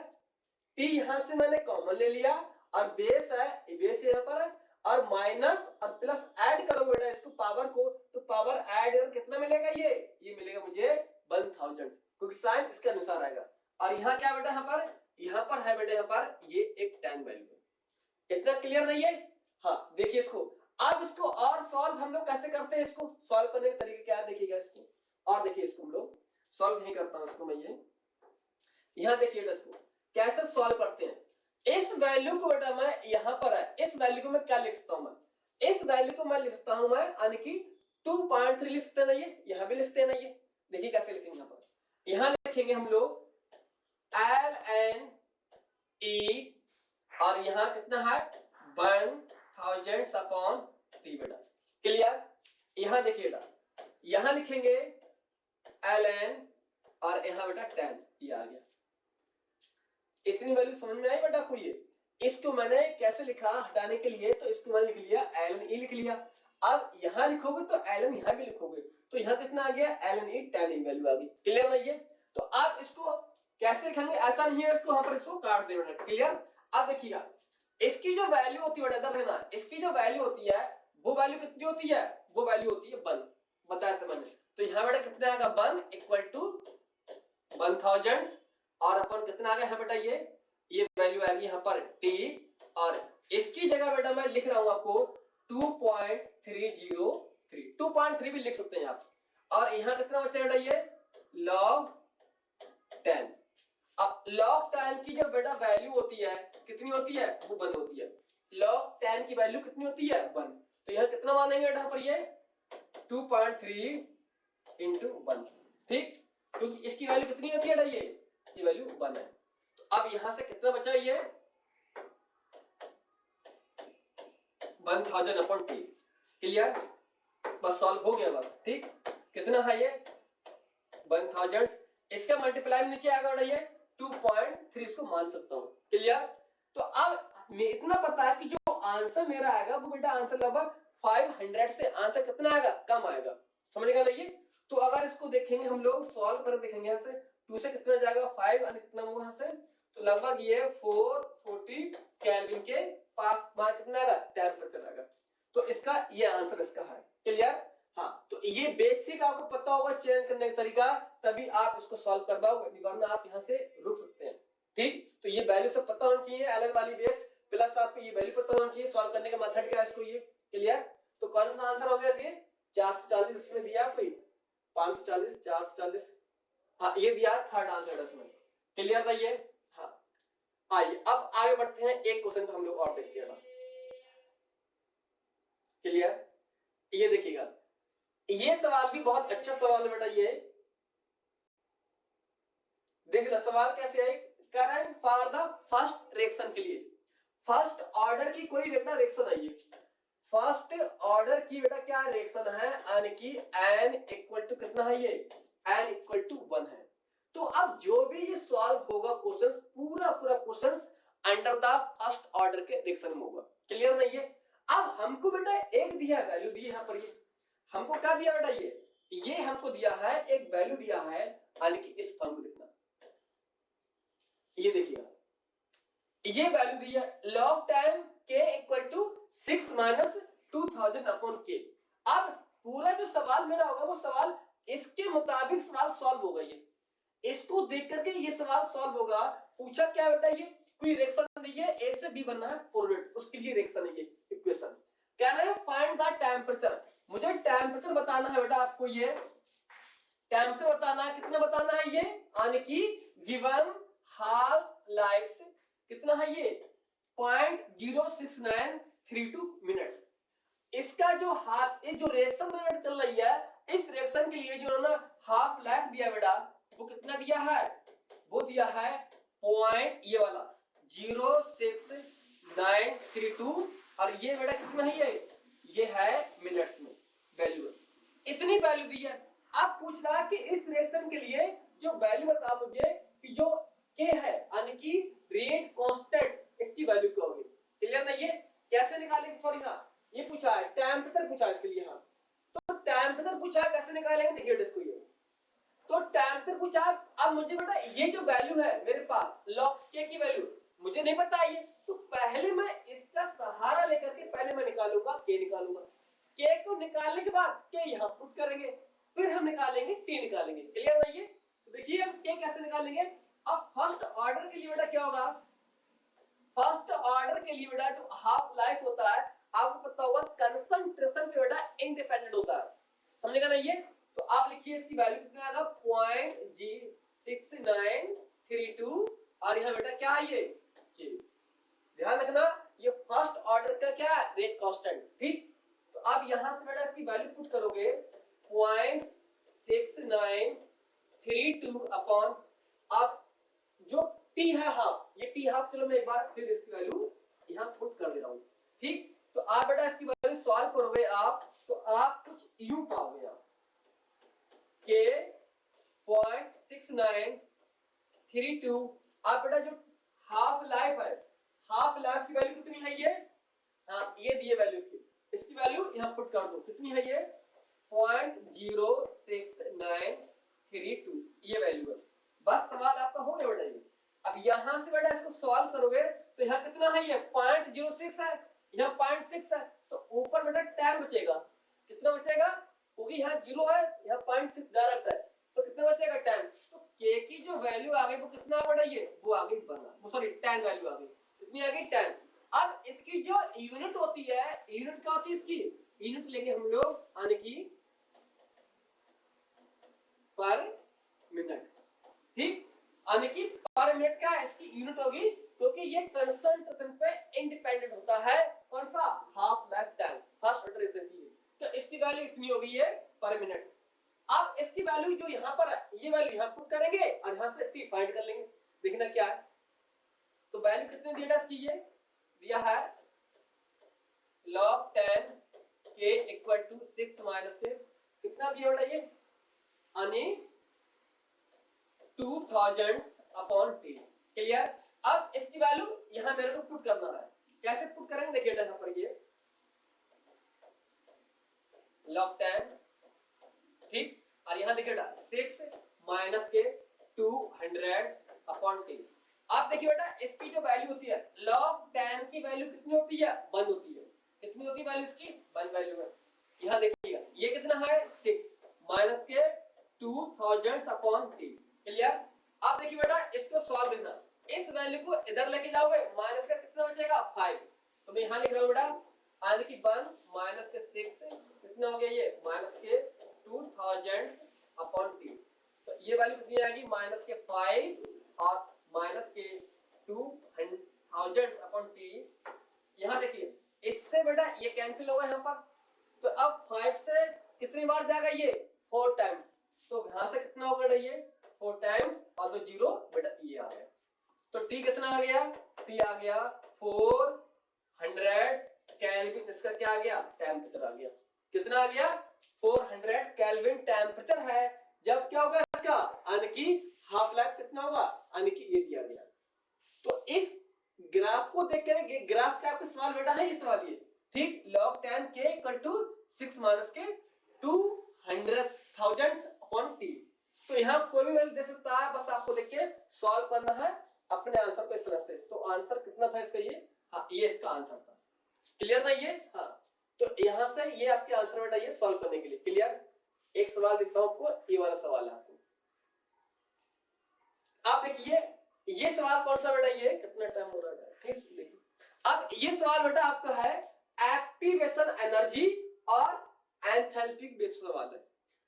A: टी यहां से मैंने कॉमन ले लिया और बेस है ये बेस यहाँ पर है और माइनस और प्लस ऐड करो बेटा इसको पावर को, तो पावर ऐड कर कितना मिलेगा ये मिलेगा मुझे 1000 क्योंकि साइन इसके अनुसार आएगा। और यहाँ क्या बेटा यहाँ पर है बेटा यहाँ पर ये एक 10 वैल्यू है। इतना क्लियर नहीं है? हाँ देखिए इसको, अब इसको और सॉल्व हम लोग कैसे करते हैं, इसको सॉल्व करने का तरीका क्या है देखिएगा इसको, और देखिए इसको हम लोग सॉल्व नहीं करता हूं इसको मैं, ये यहाँ देखिएगा इसको कैसे सॉल्व करते हैं। इस वैल्यू को बेटा मैं यहाँ पर है, इस वैल्यू को मैं क्या लिख सकता हूं, मैं इस वैल्यू को मैं लिख सकता हूं मैं यानी कि 2.3 लिख सकते नहीं है, यहाँ भी लिख सकते नहीं है। देखिए कैसे लिखेंगे, यहाँ पर यहाँ लिखेंगे हम लोग ln e और यहाँ कितना है 1000 अपॉन टी बेटा। क्लियर? यहाँ देखिएगा यहाँ लिखेंगे ln और यहाँ बेटा 10, ये आ गया। इतनी वैल्यू समझ में आई बेटा आपको? ये इसको मैंने कैसे लिखा हटाने के लिए, तो इसको मैंने लिख लिया ln e लिख लिया। अब यहाँ लिखोगे तो ln यहाँ भी लिखोगे तो यहाँ कितना आ गया ln e 10 वैल्यू आ गई। क्लियर नहीं है? तो आप इसको कैसे लिखेंगे, ऐसा नहीं है इसको यहाँ पर इसको काट दे बेटा। क्लियर? अब देखिएगा इसकी जो वैल्यू होती है बेटा इधर रहना, इसकी जो वैल्यू होती है वो वैल्यू कितनी होती है, वो वैल्यू होती है 1, बताया था मैंने। तो यहाँ बेटा कितना आएगा 1 इक्वल टू 1000 और अपन कितना आ गया है बेटा ये वैल्यू आएगी यहाँ पर t और इसकी जगह बेटा मैं लिख रहा हूं आपको 2.303, 2.3 भी लिख सकते हैं आप। और यहाँ कितना बचा बेटा ये log 10। अब log 10 की जो बेटा वैल्यू होती है कितनी होती है, वो 1 होती है। log 10 की वैल्यू कितनी होती है 1, तो यहाँ कितना मानेंगे बेटा पर ये 2.3 इंटू 1, ठीक, क्योंकि इसकी वैल्यू कितनी होती है बेटा ये वैल्यू 1 है। तो अब यहां से कितना बचा ये 1000 अपॉन टी। क्लियर? बस सॉल्व हो गया बस, ठीक। कितना है ये 1000, इसका मल्टीप्लाई नीचे आएगा बेटा ये 2.3 इसको मान सकता हूं। क्लियर? तो अब मैं इतना पता है कि जो आंसर मेरा आएगा वो बेटा आंसर लगभग 500 से आंसर कितना आएगा कम आएगा, समझेगा नहीं? तो अगर इसको देखेंगे हम लोग सॉल्व कर देखेंगे, यहाँ से 2 से कितना जाएगा 5 और कितना होगा यहाँ से, तो लगभग ये 440 केल्विन के पास मान कितना आएगा टेम्परेचर आएगा। तो इसका ये आंसर इसका है। क्लियर? हाँ, तो ये बेसिक आपको पता होगा चेंज करने का तरीका, तभी आप इसको सॉल्व कर पाओगे, वरना आप यहाँ से रुक सकते हैं। ठीक, तो ये वैल्यू सब पता होना चाहिए, अलग वाली बेस प्लस आपको ये वैल्यू पता होना चाहिए, सॉल्व करने का मेथड क्या है इसको ये। क्लियर? तो कौन सा आंसर हो गया ये 440 इसमें दिया आपको 540 440, हाँ ये दिया थर्ड आंसर इसमें। क्लियर था ये? हाँ, आइए अब आगे बढ़ते हैं, एक क्वेश्चन को हम लोग और देखते हैं। क्लियर? ये देखिएगा, ये सवाल भी बहुत अच्छा सवाल है बेटा। ये देख लो सवाल कैसे है, कह रहा है फॉर द फर्स्ट रिएक्शन के लिए, फर्स्ट ऑर्डर की कोई बेटा रिएक्शन आई है, फर्स्ट ऑर्डर की बेटा क्या रिएक्शन है, यानी कि n इक्वल टू कितना है ये n इक्वल टू 1 है। तो अब जो भी ये सॉल्व होगा क्वेश्चन पूरा पूरा question under the first order के रिएक्शन में होगा। क्लियर नहीं है? अब हमको बेटा एक दिया वैल्यू दी यहाँ पर, ये हमको क्या दिया बेटा, ये हमको दिया है एक वैल्यू दिया है, यानी कि इस फॉर्म को देखना, ये देखिएगा ये वैल्यू दी है log 10 k equal to 6 minus 2000 upon k। अब पूरा जो सवाल मेरा होगा वो सवाल इसके मुताबिक सवाल सॉल्व होगा, ये इसको देख करके ये सवाल सॉल्व होगा। पूछा क्या बेटा, ये कोई रिएक्शन दी है, ए से बी बनना है फॉरवर्ड, उसके लिए रिएक्शन है ये इक्वेशन। कहना है फाइंड द टेम्परेचर, मुझे टेम्परेचर बताना है बेटा, आपको ये टेम्परेचर बताना है, कितना बताना है ये, यानी कि गिवन हाफ लाइफ कितना है ये 0.06932 मिनट। इसका जो हाफ ये जो रिएक्शन मिनट चल रही है, इस रिएक्शन के लिए जो ना हाफ लाइफ दिया बेटा वो कितना दिया है, वो दिया है पॉइंट ये वाला 06932, और ये बेटा किसमें है, ये है मिनट्स में वैल्यू, इतनी वैल्यू दी है। अब पूछ रहा है कि इस रिएक्शन के लिए जो वैल्यू बता मुझे कि जो के है यानी कि रेट कांस्टेंट, इसकी वैल्यू क्या होगी। क्लियर नहीं है? कैसे निकालेंगे, सॉरी हाँ ये पूछा है टेम्परेचर पूछा है इसके लिए, हाँ तो टेम्परेचर पूछा है कैसे निकालेंगे, देखिए इसको ये तो टेम्परेचर पूछा है। अब मुझे बेटा ये जो वैल्यू है मेरे पास log k की वैल्यू मुझे नहीं पता है, तो पहले मैं इसका सहारा लेकर के पहले मैं निकालूंगा k, निकालूंगा k को निकालने के बाद k यहाँ पुट करेंगे, फिर हम निकालेंगे t निकालेंगे। क्लियर नहीं है? तो देखिए हम k कैसे निकालेंगे। अब फर्स्ट ऑर्डर के लिए बेटा क्या होगा, फर्स्ट ऑर्डर के लिए बेटा जो हाफ लाइफ होता है आपको पता होगा कंसंट्रेशन पे बेटा इंडिपेंडेंट होता है, समझेगा नहीं ये। तो आप लिखिए इसकी वैल्यू कितना आएगा 0.6932, और यहाँ बेटा क्या है ये ध्यान रखना ये फर्स्ट ऑर्डर का क्या है रेट कांस्टेंट, ठीक। तो आप यहां से बेटा इसकी वैल्यू पुट करोगे 0.6932 अपॉन, अब जो टी है हाफ, ये टी हाफ चलो मैं एक बार फिर इसकी वैल्यू यहां पुट कर दे रहा हूं, ठीक। तो आप बेटा इसकी वैल्यू सॉल्व करोगे आप, तो आप कुछ यू पाओगे आप के 0.6932। आप बेटा जो हाफ लाइफ है, हाफ लाइफ की वैल्यू कितनी है ये, हाँ ये दिए वैल्यू इसकी वैल्यू यहां पुट कर दो, कितनी है ये 0.06932, ये वैल्यू है। बस सवाल आपका हो गया बेटा ये। अब यहां से बेटा इसको सॉल्व करोगे तो यहाँ कितना है ये 0.06 है, यहाँ 0.6 है, तो ऊपर बेटा 10 बचेगा, कितना बचेगा, क्योंकि यहाँ 0 है यहाँ 0.6 डायरेक्ट है, तो कितना बचेगा 10। तो k की जो वैल्यू आ गई वो कितना बेटा ये वो आ गई 1, सॉरी 10 वैल्यू आ गई, कितनी आ गई 10। अब इसकी जो यूनिट होती है, यूनिट क्या होती है इसकी, यूनिट लेंगे हम लोग यानी कि पर मिनट, ठीक, यानी कि पर मिनट का इसकी यूनिट होगी, क्योंकि ये कंसंट्रेशन पे इंडिपेंडेंट होता है, कौन सा half life time first order reaction की, तो इसकी वैल्यू इतनी होगी ये पर मिनट। अब इसकी वैल्यू जो यहाँ पर है ये वैल्यू यहाँ पुट करेंगे और यहाँ से टी फाइंड कर लेंगे, देखना क्या है। तो वैल्यू कितने दिया इसकी, ये दिया है log 10 k equal to 6 minus के कितना दिया बेटा ये यानी 2000 अपॉन t। क्लियर? अब इसकी वैल्यू यहां मेरे को पुट करना है, कैसे पुट करेंगे देखिए यहां पर ये log 10, ठीक, और यहां देखिए बेटा 6 माइनस के 200 अपॉन t। आप देखिए बेटा इसकी जो वैल्यू होती है log 10 की वैल्यू कितनी होती है 1 होती है, कितनी होती है वैल्यू इसकी 1 वैल्यू है। यहां देखिएगा ये कितना है 6 माइनस के 2000 अपॉन t। क्लियर? अब देखिए बेटा इसको सॉल्व करना, इस वैल्यू को इधर लेके जाओगे माइनस का कितना बचेगा 5, तो मैं यहां लिख रहा हूं बेटा यानी कि 1 माइनस के 6 कितना हो गया ये माइनस के 2000 अपॉन t। तो ये वैल्यू कितनी आएगी माइनस के 5 और माइनस के 2000 अपॉन t। यहां देखिए इससे बेटा ये कैंसिल होगा यहां पर, तो अब 5 से कितनी बार जाएगा ये 4 टाइम्स, तो यहां से कितना होगा बेटा ये 4 टाइम्स और तो 0 बेटा ये आ गया, तो t कितना आ गया, t आ गया 400 केल्विन, इसका क्या आ गया टेम्परेचर आ गया, कितना आ गया 400 केल्विन टेम्परेचर है। जब क्या होगा इसका यानी कि हाफ लाइफ कितना होगा यानी कि ये दिया गया, तो इस ग्राफ को देख कर, ग्राफ का आपका सवाल बेटा है ये सवाल ये, ठीक, log 10 k equal to 6 minus के 200,000 अपॉन t। तो यहाँ कोई भी वैल्यू दे सकता है, बस आपको देख के सॉल्व करना है अपने आंसर को इस तरह से। तो आंसर कितना था इसका ये, हाँ ये इसका आंसर था, क्लियर ना ये, हाँ। तो यहाँ से ये आपके आंसर बेटा ये सॉल्व करने के लिए, क्लियर। एक सवाल देता हूं आपको, ये वाला सवाल है आपको, आप देखिए ये सवाल कौन सा बेटा, ये कितना टाइम हो रहा है, ठीक देखिए। अब ये सवाल बेटा आपका है एक्टिवेशन एनर्जी और एंथैल्पी बेस्ड सवाल है।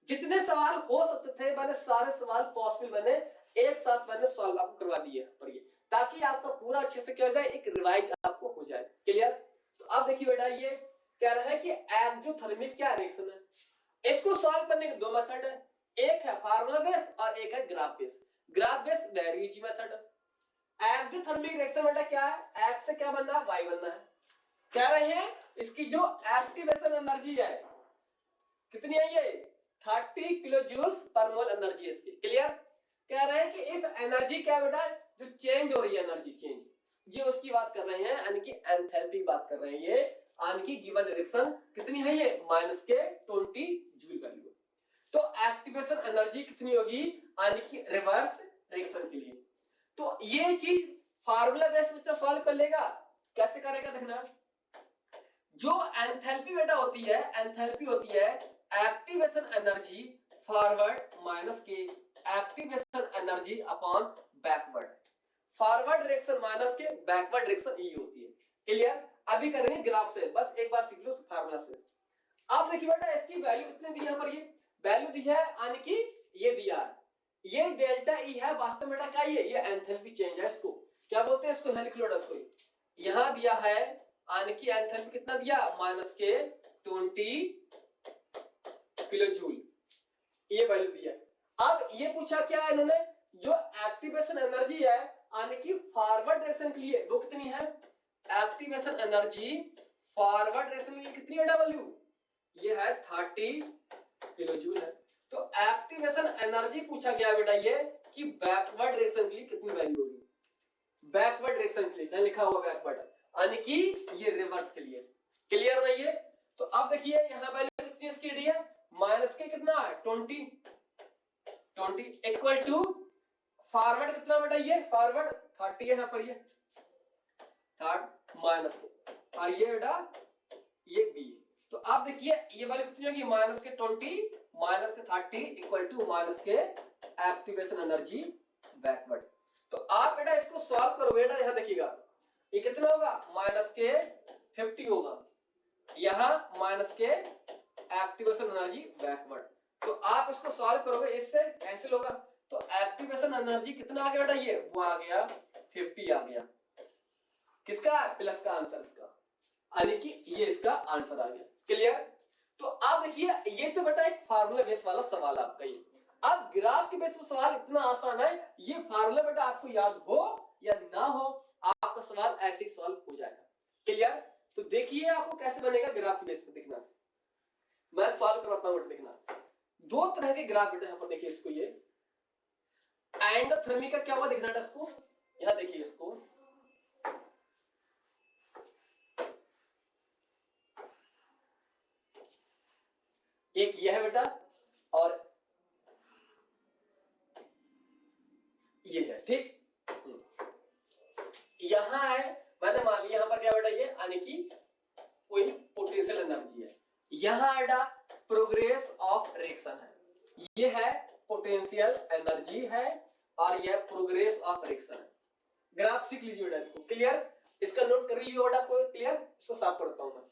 A: जितने सवाल हो सकते थे मैंने सारे सवाल पॉसिबल मैंने एक साथ मैंने सॉल्व आपको करवा दिए पर ये, ताकि आपका पूरा अच्छे से क्या हो जाए, एक रिवाइज आपको हो जाए, क्लियर। तो अब देखिए बेटा ये कह रहा है कि एक्सोथर्मिक क्या रिएक्शन है, इसको सॉल्व करने के दो मेथड है, एक है फार्मूला बेस और एक है graph base. Graph base very easy method है। एक्सोथर्मिक रिएक्शन बेटा क्या है, एक्स से क्या बनना है, वाई बनना है। कह रहे हैं इसकी जो एक्टिवेशन एनर्जी है कितनी है, ये 30 किलो जूल्स पर मोल एनर्जी है इसकी, क्लियर। कह रहे हैं कि इफ एनर्जी क्या बेटा, जो चेंज हो रही है एनर्जी चेंज, ये उसकी बात कर रहे हैं, यानी कि एंथैल्पी की बात कर रहे हैं ये, यानी कि गिवन डायरेक्शन कितनी है ये माइनस के 20 जूल वैल्यू। तो एक्टिवेशन एनर्जी कितनी होगी, यानी कि रिवर्स डायरेक्शन के लिए। तो ये चीज फार्मूला बेस बच्चा सॉल्व कर लेगा, कैसे करेगा देखना। जो एंथैल्पी बेटा होती है, एंथैल्पी होती है एक्टिवेशन एनर्जी फॉरवर्ड माइनस के activation energy upon backward. Forward direction minus के बैकवर्ड डायरेक्शन ये होती है, क्लियर। अभी करेंगे ग्राफ से, बस एक बार सीख लो फार्मूला से। अब देखिए बेटा इसकी वैल्यू कितनी दी है, यहाँ पर ये वैल्यू दी है, यानी कि ये दिया है, ये डेल्टा ई है, वास्तव में बेटा क्या ये एंथैल्पी चेंज है, इसको क्या बोलते हैं, इसको यहाँ लिख लो, इसको यहाँ दिया है, यानी कि एंथैल्पी कितना दिया माइनस के 20 किलो जूल, ये वैल्यू दिया। अब ये पूछा क्या है इन्होंने, जो एक्टिवेशन एनर्जी है यानी कि फॉरवर्ड डायरेक्शन के लिए वो कितनी है, एक्टिवेशन एनर्जी फॉरवर्ड डायरेक्शन के लिए कितनी है वैल्यू, ये है 30 किलो जूल है। तो एक्टिवेशन एनर्जी पूछा गया बेटा ये कि बैकवर्ड डायरेक्शन के लिए कितनी वैल्यू होगी, बैकवर्ड डायरेक्शन के लिए लिखा हुआ बैकवर्ड, यानी कि ये रिवर्स के लिए, क्लियर ना ये। तो अब देखिए यहाँ वैल्यू कितनी इसकी दी है, माइनस के कितना है 20 इक्वल टू फॉरवर्ड कितना बेटा, ये फॉरवर्ड 30 है यहाँ पर, ये थर्ड माइनस और ये बेटा ये बी। तो आप देखिए ये वाली कितनी होगी, माइनस के 20 माइनस के 30 इक्वल टू माइनस के एक्टिवेशन एनर्जी बैकवर्ड। तो आप बेटा इसको सॉल्व करोगे बेटा, यहाँ देखिएगा ये कितना होगा, माइनस के 50 होगा, यहाँ माइनस के एक्टिवेशन एनर्जी बैकवर्ड। तो आप इसको सॉल्व करोगे, इससे कैंसिल होगा, तो एक्टिवेशन एनर्जी कितना आ गया बेटा, ये वो आ गया 50 आ गया, किसका प्लस का आंसर इसका, यानी कि ये इसका आंसर आ गया, क्लियर। तो अब देखिए ये तो बेटा एक फार्मूला बेस वाला सवाल आपका ये। अब ग्राफ के बेस पर सवाल इतना आसान है, ये फार्मूला बेटा आपको याद हो या ना हो, आपका सवाल ऐसे ही सॉल्व हो जाएगा, क्लियर। तो देखिए आपको कैसे बनेगा ग्राफ के बेस पर, देखना मैं सॉल्व करवाता हूं, देखना दो तरह के ग्राफ बेटा यहाँ पर देखिए, इसको ये एंडोथर्मी का क्या हुआ देखना, इसको यहाँ देखिए, इसको एक यह है बेटा और ये है, ठीक। यहाँ है, मैंने मान लिया यहाँ पर क्या बेटा ये, यानी कि कोई पोटेंशियल एनर्जी है, यहाँ बेटा प्रोग्रेस ऑफ रिएक्शन है, ये है पोटेंशियल एनर्जी है और यह प्रोग्रेस ऑफ रिएक्शन है। ग्राफ सीख लीजिए बेटा इसको, क्लियर। इसका नोट कर लीजिए बेटा आपको, क्लियर। इसको साफ करता हूं मैं,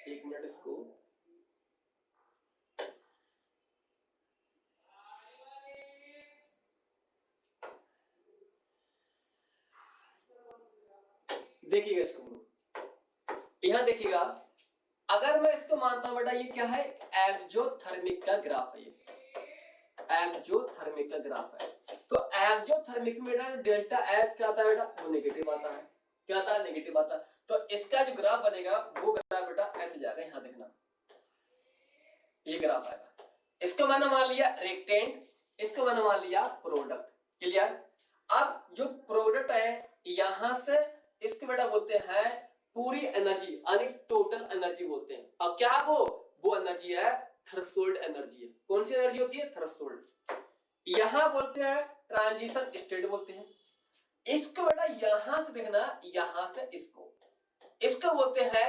A: एक मिनट इसको, देखिएगा इसको, यहाँ देखिएगा, अगर मैं इसको मानता हूं बेटा ये क्या है, एक्सोथर्मिक का ग्राफ है, ये एक्सोथर्मिक का ग्राफ है। तो एक्सोथर्मिक में बेटा डेल्टा एच क्या आता है बेटा, वो नेगेटिव आता है, क्या आता है, नेगेटिव आता है। तो इसका जो ग्राफ बनेगा वो ग्राफ बेटा ऐसे जाएगा, यहाँ देखना ये ग्राफ आएगा, इसको मैंने मान लिया रेक्टेंड, इसको मैंने मान लिया प्रोडक्ट। क्लियर। अब जो प्रोडक्ट है यहां से इसको बेटा बोलते हैं पूरी एनर्जी यानी टोटल एनर्जी बोलते हैं। अब क्या वो एनर्जी है थ्रेशोल्ड एनर्जी है। कौन सी एनर्जी होती है थ्रेशोल्ड। यहां बोलते हैं ट्रांजिशन स्टेट बोलते हैं। इसको बेटा यहां से देखना यहां से इसको बोलते हैं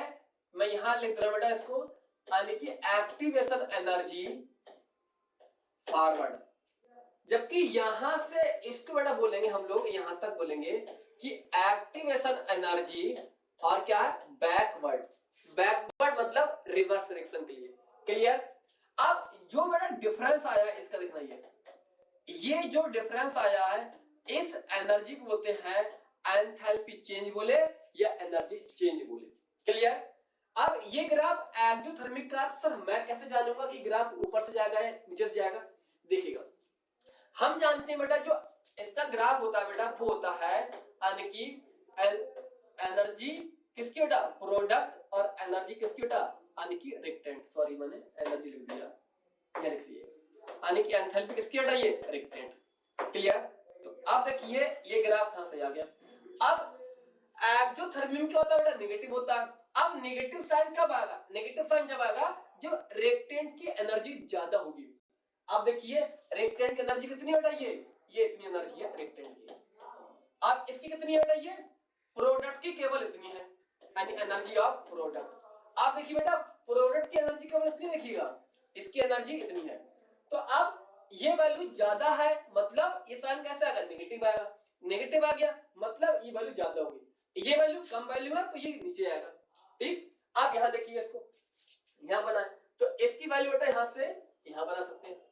A: मैं यहां लिख रहा बेटा इसको यानी कि एक्टिवेशन एनर्जी फॉरवर्ड। जबकि यहां से इसको बेटा बोलेंगे हम लोग यहां तक बोलेंगे कि एक्टिवेशन एनर्जी और क्या है बैकवर्ड। बैकवर्ड मतलब रिवर्स डायरेक्शन के लिए। क्लियर। अब जो बेटा डिफरेंस आया इसका देखना ये जो डिफरेंस आया है इस एनर्जी को बोलते हैं एंथैल्पी चेंज बोले या एनर्जी चेंज बोले। क्लियर। अब ये ग्राफ एक्सोथर्मिक ग्राफ सर मैं कैसे जानूंगा कि ग्राफ ऊपर से जाएगा या नीचे से जाएगा। देखिएगा हम जानते हैं बेटा जो इसका ग्राफ होता है बेटा वो होता है यानी कि एनर्जी किसकी बेटा प्रोडक्ट और एनर्जी किसकी बेटा यानी कि रिएक्टेंट। सॉरी मैंने एनर्जी लिख दिया ये लिख दिए यानी कि एंथैल्पी किसकी बेटा ये रिएक्टेंट। क्लियर। तो अब देखिए ये ग्राफ यहां से आ गया। अब एक्सोथर्मिक क्या होता है बेटा नेगेटिव होता है। अब नेगेटिव साइन कब आएगा नेगेटिव साइन जब आएगा जब रिएक्टेंट की एनर्जी ज्यादा होगी। अब देखिए रिएक्टेंट की एनर्जी कितनी बेटा ये इतनी एनर्जी है रिएक्टेंट की। अब इसकी कितनी है बेटा ये प्रोडक्ट की केवल इतनी है यानी एनर्जी ऑफ प्रोडक्ट। आप देखिए बेटा प्रोडक्ट की एनर्जी केवल इतनी देखिएगा इसकी एनर्जी इतनी है। तो अब ये वैल्यू ज्यादा है मतलब ये साइन कैसे आएगा नेगेटिव आएगा। नेगेटिव आ गया मतलब ये वैल्यू ज्यादा होगी। ये वैल्यू कम वैल्यू है तो ये नीचे आएगा। ठीक। आप यहां देखिए इसको यहां बनाए तो इसकी वैल्यू बेटा यहां से यहां बना सकते हैं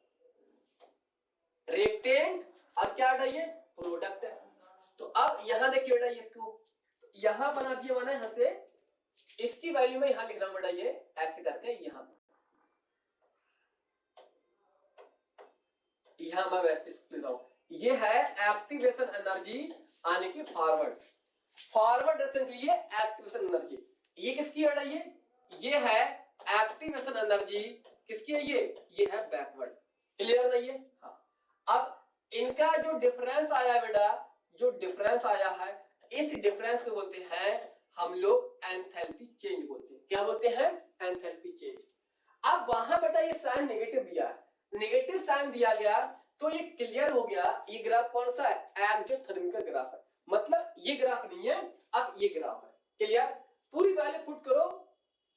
A: रिएक्टेंट और क्या बेटा ये प्रोडक्ट है। तो अब यहां देखिए बेटा इसको यहां बना दिया मैंने यहां से इसकी वैल्यू में यहां लिख रहा हूं बेटा ये ऐसे करके यहां मैं लिख रहा हूं ये है एक्टिवेशन एनर्जी यानी कि फॉरवर्ड डायरेक्शन के लिए एक्टिवेशन एनर्जी। ये किसकी है बेटा ये है एक्टिवेशन एनर्जी किसकी है ये है बैकवर्ड। क्लियर नहीं है। हाँ। अब इनका जो डिफरेंस आया बेटा जो डिफरेंस आया है इस डिफरेंस को बोलते हैं हम लोग एंथैल्पी चेंज बोलते हैं। क्या बोलते हैं एंथैल्पी चेंज। अब वहां बेटा ये साइन नेगेटिव दिया है नेगेटिव साइन दिया गया तो ये क्लियर हो गया ये ग्राफ कौन सा है एक्सोथर्मिक ग्राफ है। मतलब ये ग्राफ नहीं है अब ये ग्राफ है। क्लियर। पूरी वैल्यू पुट करो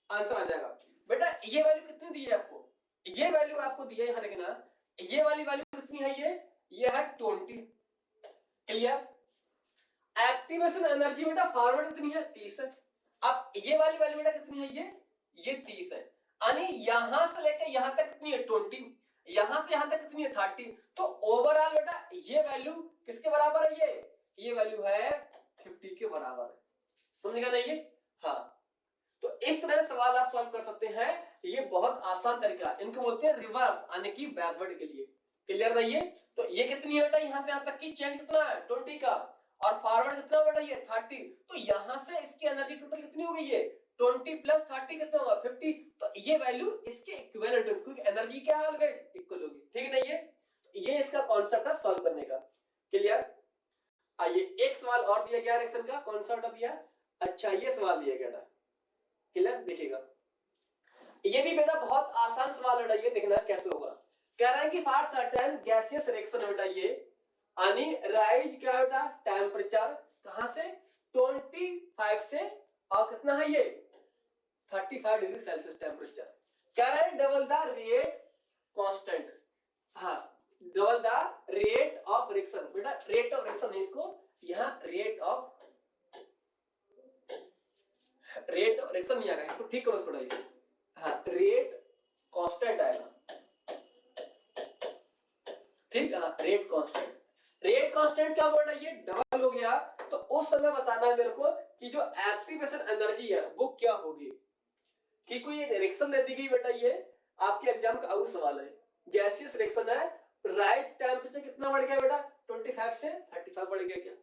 A: आंसर आ जाएगा। बेटा ये वैल्यू कितनी दी है आपको ये वैल्यू आपको दी है यहां देखना ये वाली वैल्यू कितनी है ये है 20। क्लियर। एक्टिवेशन एनर्जी बेटा फॉरवर्ड कितनी है 30 है। अब ये वाली वैल्यू बेटा कितनी है ये 30 है यानी यहां से लेकर यहां तक कितनी है 20 यहां से यहां तक कितनी है 30। तो ओवरऑल बेटा ये वैल्यू किसके बराबर है ये वैल्यू है 50 के बराबर है। समझेगा नहीं ये। हाँ। तो इस तरह सवाल आप सॉल्व कर सकते हैं। ये बहुत आसान तरीका इनको बोलते हैं रिवर्स यानी कि बैकवर्ड के लिए। क्लियर नहीं है। तो ये कितनी है बेटा यहां से यहां तक की चेंज कितना है 20 का और फॉरवर्ड कितना बेटा ये 30। तो यहां से इसकी एनर्जी टोटल कितनी हो गई है 20 प्लस 30 कितना होगा 50। तो ये वैल्यू इसके इक्विवेलेंट है क्योंकि एनर्जी क्या है ऑलवेज इक्वल होगी। ठीक नहीं है। ये इसका कॉन्सेप्ट है सॉल्व करने का। क्लियर। आइए एक सवाल और दिया गया रिएक्शन का कौन सा बेटा दिया अच्छा ये सवाल दिया गया था। क्लियर। देखिएगा ये भी बेटा बहुत आसान सवाल है ये देखना कैसे होगा। कह रहा है कि फॉर सर्टेन गैसियस रिएक्शन बेटा ये यानी राइज क्या बेटा टेम्परेचर कहां से 25 से और कितना है ये 35 डिग्री सेल्सियस टेम्परेचर। कह रहा है डबल द रेट कांस्टेंट। हाँ double the rate of reaction बेटा रेट ऑफ रिएक्शन है इसको यहां रेट ऑफ रिएक्शन नहीं आएगा इसको ठीक करो इसको डालिए। हाँ रेट कांस्टेंट आएगा। ठीक है रेट कांस्टेंट क्या बोल रहा है ये डबल हो गया। तो उस समय बताना है मेरे को कि जो एक्टिवेशन एनर्जी है वो क्या होगी। कि कोई एक रिएक्शन दे दी गई बेटा ये आपके एग्जाम का और सवाल है गैसियस रिएक्शन है राइज टेंपरेचर कितना बढ़ गया बेटा 25 से 35 बढ़ गया। क्या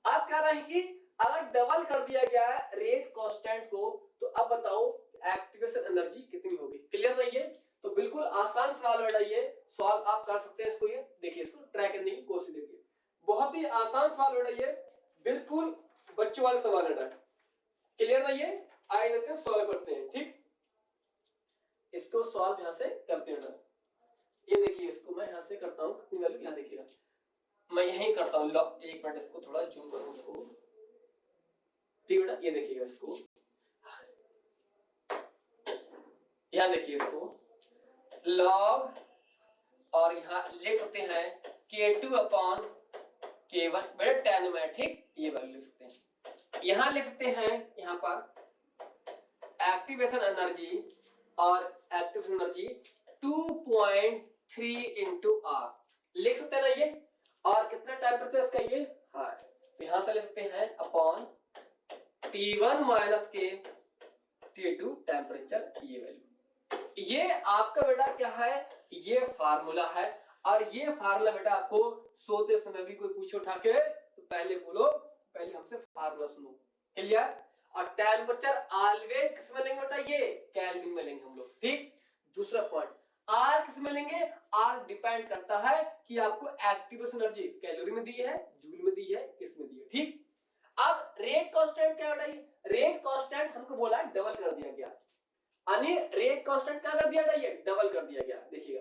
A: आप कह रहे हैं कि अगर डबल कर दिया गया है रेट कांस्टेंट को तो अब बताओ एक्टिवेशन एनर्जी कितनी होगी। क्लियर नहीं है। तो बिल्कुल आसान सवाल बेटा ये सॉल्व आप कर सकते हैं इसको ये देखिए आसान सवाल बेटा, ये बिल्कुल बच्चों वाले सवाल बेटा, क्लियर ना? ये आए देते हैं, सॉल्व करते हैं। ठीक, इसको सॉल्व यहां से करते हैं बेटा। ये देखिए, इसको मैं यहां से करता हूं, कितनी वैल्यू यहां देखिएगा, मैं यहीं करता हूं। एक मिनट, इसको थोड़ा जूम करूं इसको। ठीक बेटा, ये देखिएगा, इसको यहां देखिए, इसको लॉग, और यहां लिख सकते हैं k2 अपॉन k1 बेटा 10 में। ठीक, ये वैल्यू लिख सकते हैं। यहां लिख सकते हैं, यहां पर एक्टिवेशन एनर्जी, और एक्टिवेशन एनर्जी 2.3 इंटू आर लिख सकते हैं ना ये। और कितना टेम्परेचर इसका ये, हाँ, तो यहां से ले सकते हैं अपॉन T1 माइनस के T2 टेम्परेचर, ये वैल्यू। ये आपका बेटा क्या है, ये फार्मूला है। और ये फार्मूला बेटा आपको सोते समय भी कोई पूछे उठा के, तो पहले बोलो, पहले हमसे फार्मूला सुनो, क्लियर? और टेम्परेचर ऑलवेज किस में लेंगे बेटा, ये केल्विन में लेंगे हम लोग। ठीक, दूसरा पॉइंट, आर किस में लेंगे? आर डिपेंड करता है कि आपको एक्टिवेशन एनर्जी कैलोरी में दी है, जूल में दी है, किस में दी है। ठीक, अब रेट कांस्टेंट क्या बेटा, ये रेट कांस्टेंट हमको बोला डबल कर दिया गया, यानी रेट कांस्टेंट क्या कर दिया गया, ये डबल कर दिया गया। देखिएगा,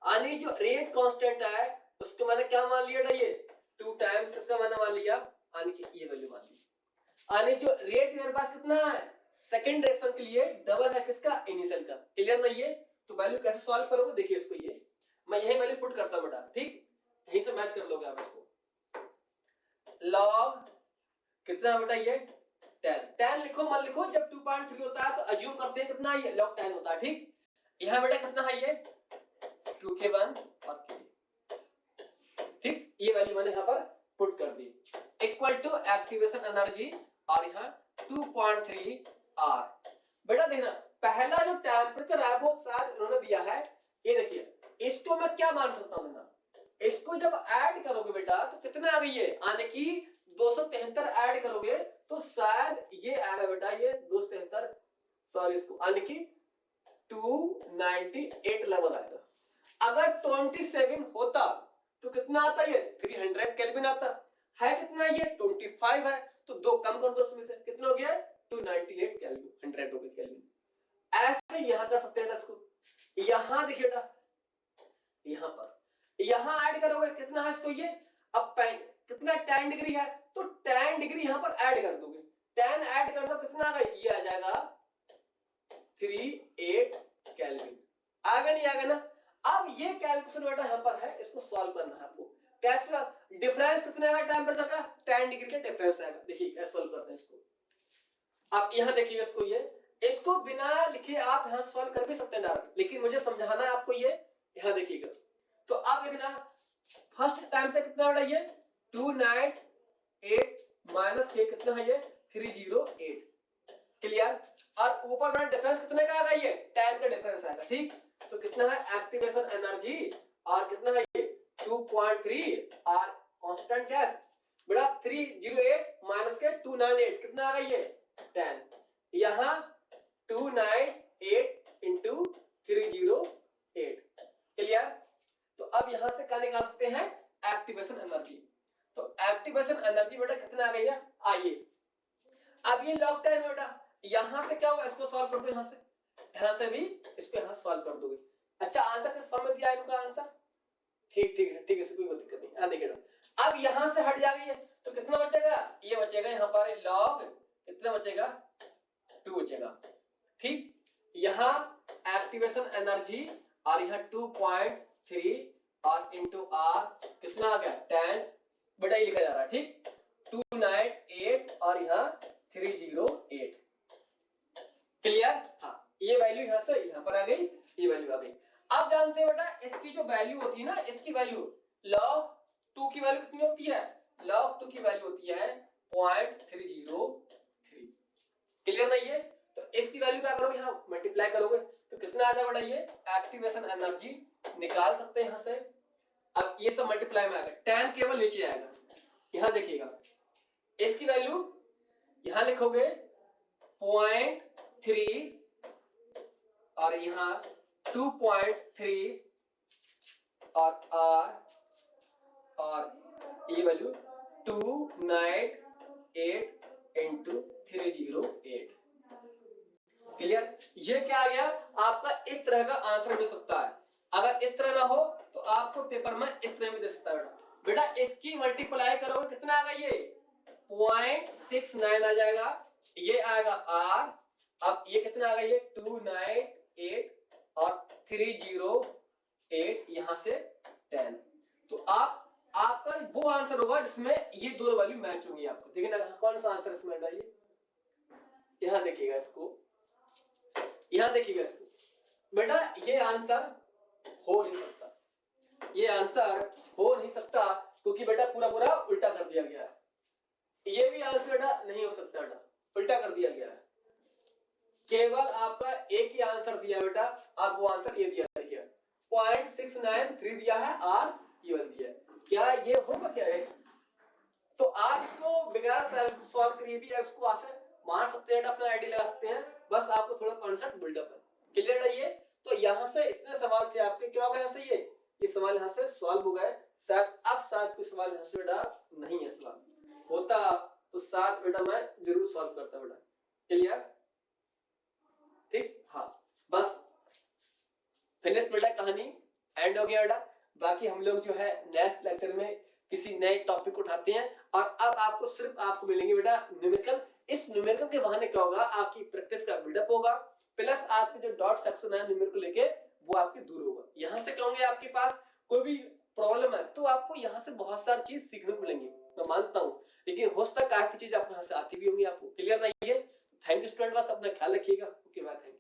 A: यानी जो रेट कांस्टेंट है उसको मैंने क्या मान लिया था, ये 2 टाइम्स इसका मैंने मान लिया, यानी कि ये वैल्यू मान ली। यानी जो रेट मेरे पास कितना है सेकंड रिएक्शन के लिए, डबल है किसका, इनिशियल का। क्लियर ना? ये तो वैल्यू कैसे सॉल्व करोगे, देखिए इसको, ये मैं यही वैल्यू पुट करता हूं बेटा। ठीक, यहीं से मैच कर लोगे आप इसको। लॉग कितना बेटा, ये 10 लिखो, मत लिखो, जब 2.3 होता है तो अज्यूम करते हैं कितना, ये log 10 होता है। ठीक, यहां बेटा कितना है, ये 2k1 और k। ठीक, ये वैल्यू मैंने यहां पर पुट कर दी, इक्वल टू एक्टिवेशन एनर्जी, और यहां 2.3 r। बेटा देखना, पहला जो टेम्परेचर है वो शायद उन्होंने दिया है, ये देखिए, इसको मैं क्या मान सकता हूं ना, इसको जब ऐड करोगे बेटा तो कितना आ गई है, यानी कि 273 ऐड करोगे तो शायद ये आएगा बेटा, ये 273, सॉरी, इसको यानी कि 298 लगभग आएगा। अगर 27 होता तो कितना आता, ये 300 केल्विन आता है। कितना ये 25 है, तो 2 कम कर दो उसमें से, कितना हो गया 298 केल्विन, 100 हो गया केल्विन। ऐसे यहां कर सकते हैं इसको। यहां देखिए बेटा, यहां पर यहां ऐड करोगे कितना है इसको, ये अब कितना 10 डिग्री है, तो 10 डिग्री यहां पर ऐड कर दोगे, 10 ऐड कर दो, कितना आ गया, ये आ जाएगा 38 केल्विन। आएगा नहीं आएगा ना? अब ये कैलकुलेशन बेटा यहां पर है, इसको सॉल्व करना है आपको। कैसे? डिफरेंस कितना है टेंपरेचर का, 10 डिग्री का डिफरेंस आएगा। देखिए कैसे सॉल्व करते हैं इसको। आप यहां देखिए इसको, ये इसको बिना लिखे आप यहां सॉल्व कर भी सकते हैं डायरेक्ट, लेकिन मुझे समझाना है आपको। ये यहां देखिएगा, तो आप देखना फर्स्ट टाइम से कितना बेटा, ये 298 माइनस के कितना है, ये 308। क्लियर? और ऊपर में डिफरेंस कितने का आएगा, ये 10 का डिफरेंस आएगा। ठीक, तो कितना है एक्टिवेशन एनर्जी, और कितना है ये 2.3, और कांस्टेंट गैस बेटा 308 माइनस के 298, कितना आ गया ये 10। यहां 298 इंटू 308। क्लियर? तो अब यहां से क्या निकाल सकते हैं, एक्टिवेशन एनर्जी। तो एक्टिवेशन एनर्जी बेटा कितना आ गया, आइए अब ये log 10 बेटा, यहां से क्या होगा, इसको सॉल्व कर दो, यहां से भी इसको यहां सॉल्व कर दोगे। अच्छा, आंसर किस फॉर्म में दिया है इनका आंसर, ठीक है, कोई दिक्कत नहीं। आ देखिए, अब यहां से हट जाएगी तो कितना बचेगा, ये बचेगा यहां पर log कितना बचेगा, 2 बचेगा। ठीक, यहां एक्टिवेशन एनर्जी, और यहां 2.3 और इंटू आर कितना आ गया 10 बेटा, ये लिखा जा रहा है। ठीक, 298 और यहां 308। क्लियर? हाँ, ये वैल्यू यहां से यहां पर आ गई, ये वैल्यू आ गई। अब जानते हैं बेटा, इसकी जो वैल्यू होती है ना, इसकी वैल्यू log 2 की वैल्यू कितनी होती है, log 2 की वैल्यू होती है 0.303। क्लियर नहीं है? तो इसकी वैल्यू क्या करोगे, यहां मल्टीप्लाई करोगे तो कितना आ जाएगा बेटा, ये एक्टिवेशन एनर्जी निकाल सकते हैं यहां से। अब ये सब मल्टीप्लाई में आएगा, 10 केवल नीचे आएगा। यहां देखिएगा, इसकी वैल्यू यहां लिखोगे 0.3 और यहां 2.3 और r, और ये वैल्यू 298 into 308। क्लियर? ये क्या आ गया आपका, इस तरह का आंसर मिल सकता है। अगर इस तरह ना हो तो आपको पेपर में इस तरह भी दे सकता है बेटा। इसकी मल्टीप्लाई करोगे कितना आएगा, ये 0.69 आ जाएगा, ये आएगा r, अब ये कितना आ गया, ये 298 और 308 यहां से 10। तो आपका वो आंसर होगा जिसमें ये दोनों वैल्यू मैच होंगी आपको। देखिए ना कौन सा आंसर इसमें है, यहां देखिएगा इसको, यहां देखिएगा इसको बेटा, ये आंसर हो नहीं सकता, ये आंसर हो नहीं सकता क्योंकि बेटा पूरा पूरा उल्टा कर दिया गया है। ये भी आंसर बेटा नहीं हो सकता बेटा, उल्टा कर दिया गया है। केवल आपका एक ही आंसर दिया बेटा, आप वो आंसर ये दिया, देखिए 0.693 दिया है और ये वाला दिया है। क्या ये होगा क्या है? तो आप इसको बिना सॉल्व करिए भी इसको आंसर मान सकते हैं, अपना आईडी लगा सकते हैं, बस आपको थोड़ा कॉन्सेप्ट बिल्डअप है। क्लियर है ये? तो यहाँ से इतने सवाल थे आपके, क्या होगा यहाँ से ये सवाल यहाँ से सॉल्व हो गए। शायद अब शायद कोई सवाल यहाँ से बेटा नहीं है, सवाल होता तो साथ बेटा मैं जरूर सॉल्व करता बेटा। क्लियर? ठीक, हाँ बस फिनिश बेटा, कहानी एंड हो गया बेटा। बाकी हम लोग जो है नेक्स्ट लेक्चर में किसी नए टॉपिक उठाते हैं, और अब आपको मिलेंगे बेटा न्यूमेरिकल। इस न्यूमेरिकल के बहाने क्या होगा, आपकी प्रैक्टिस का बिल्डअप होगा, प्लस आपके जो डॉट सेक्शन है न्यूमेरिकल लेके वो आपके दूर होगा। यहाँ से कहोगे आपके पास कोई भी प्रॉब्लम है तो आपको यहाँ से बहुत सारी चीज सीखने को मिलेंगी, मैं मानता हूँ, लेकिन हो सकता है काफी चीज आपको यहाँ से आती भी होंगी आपको। क्लियर नहीं है? थैंक यू स्टूडेंट, बस अपना ख्याल रखिएगा। Okay bye, thank you.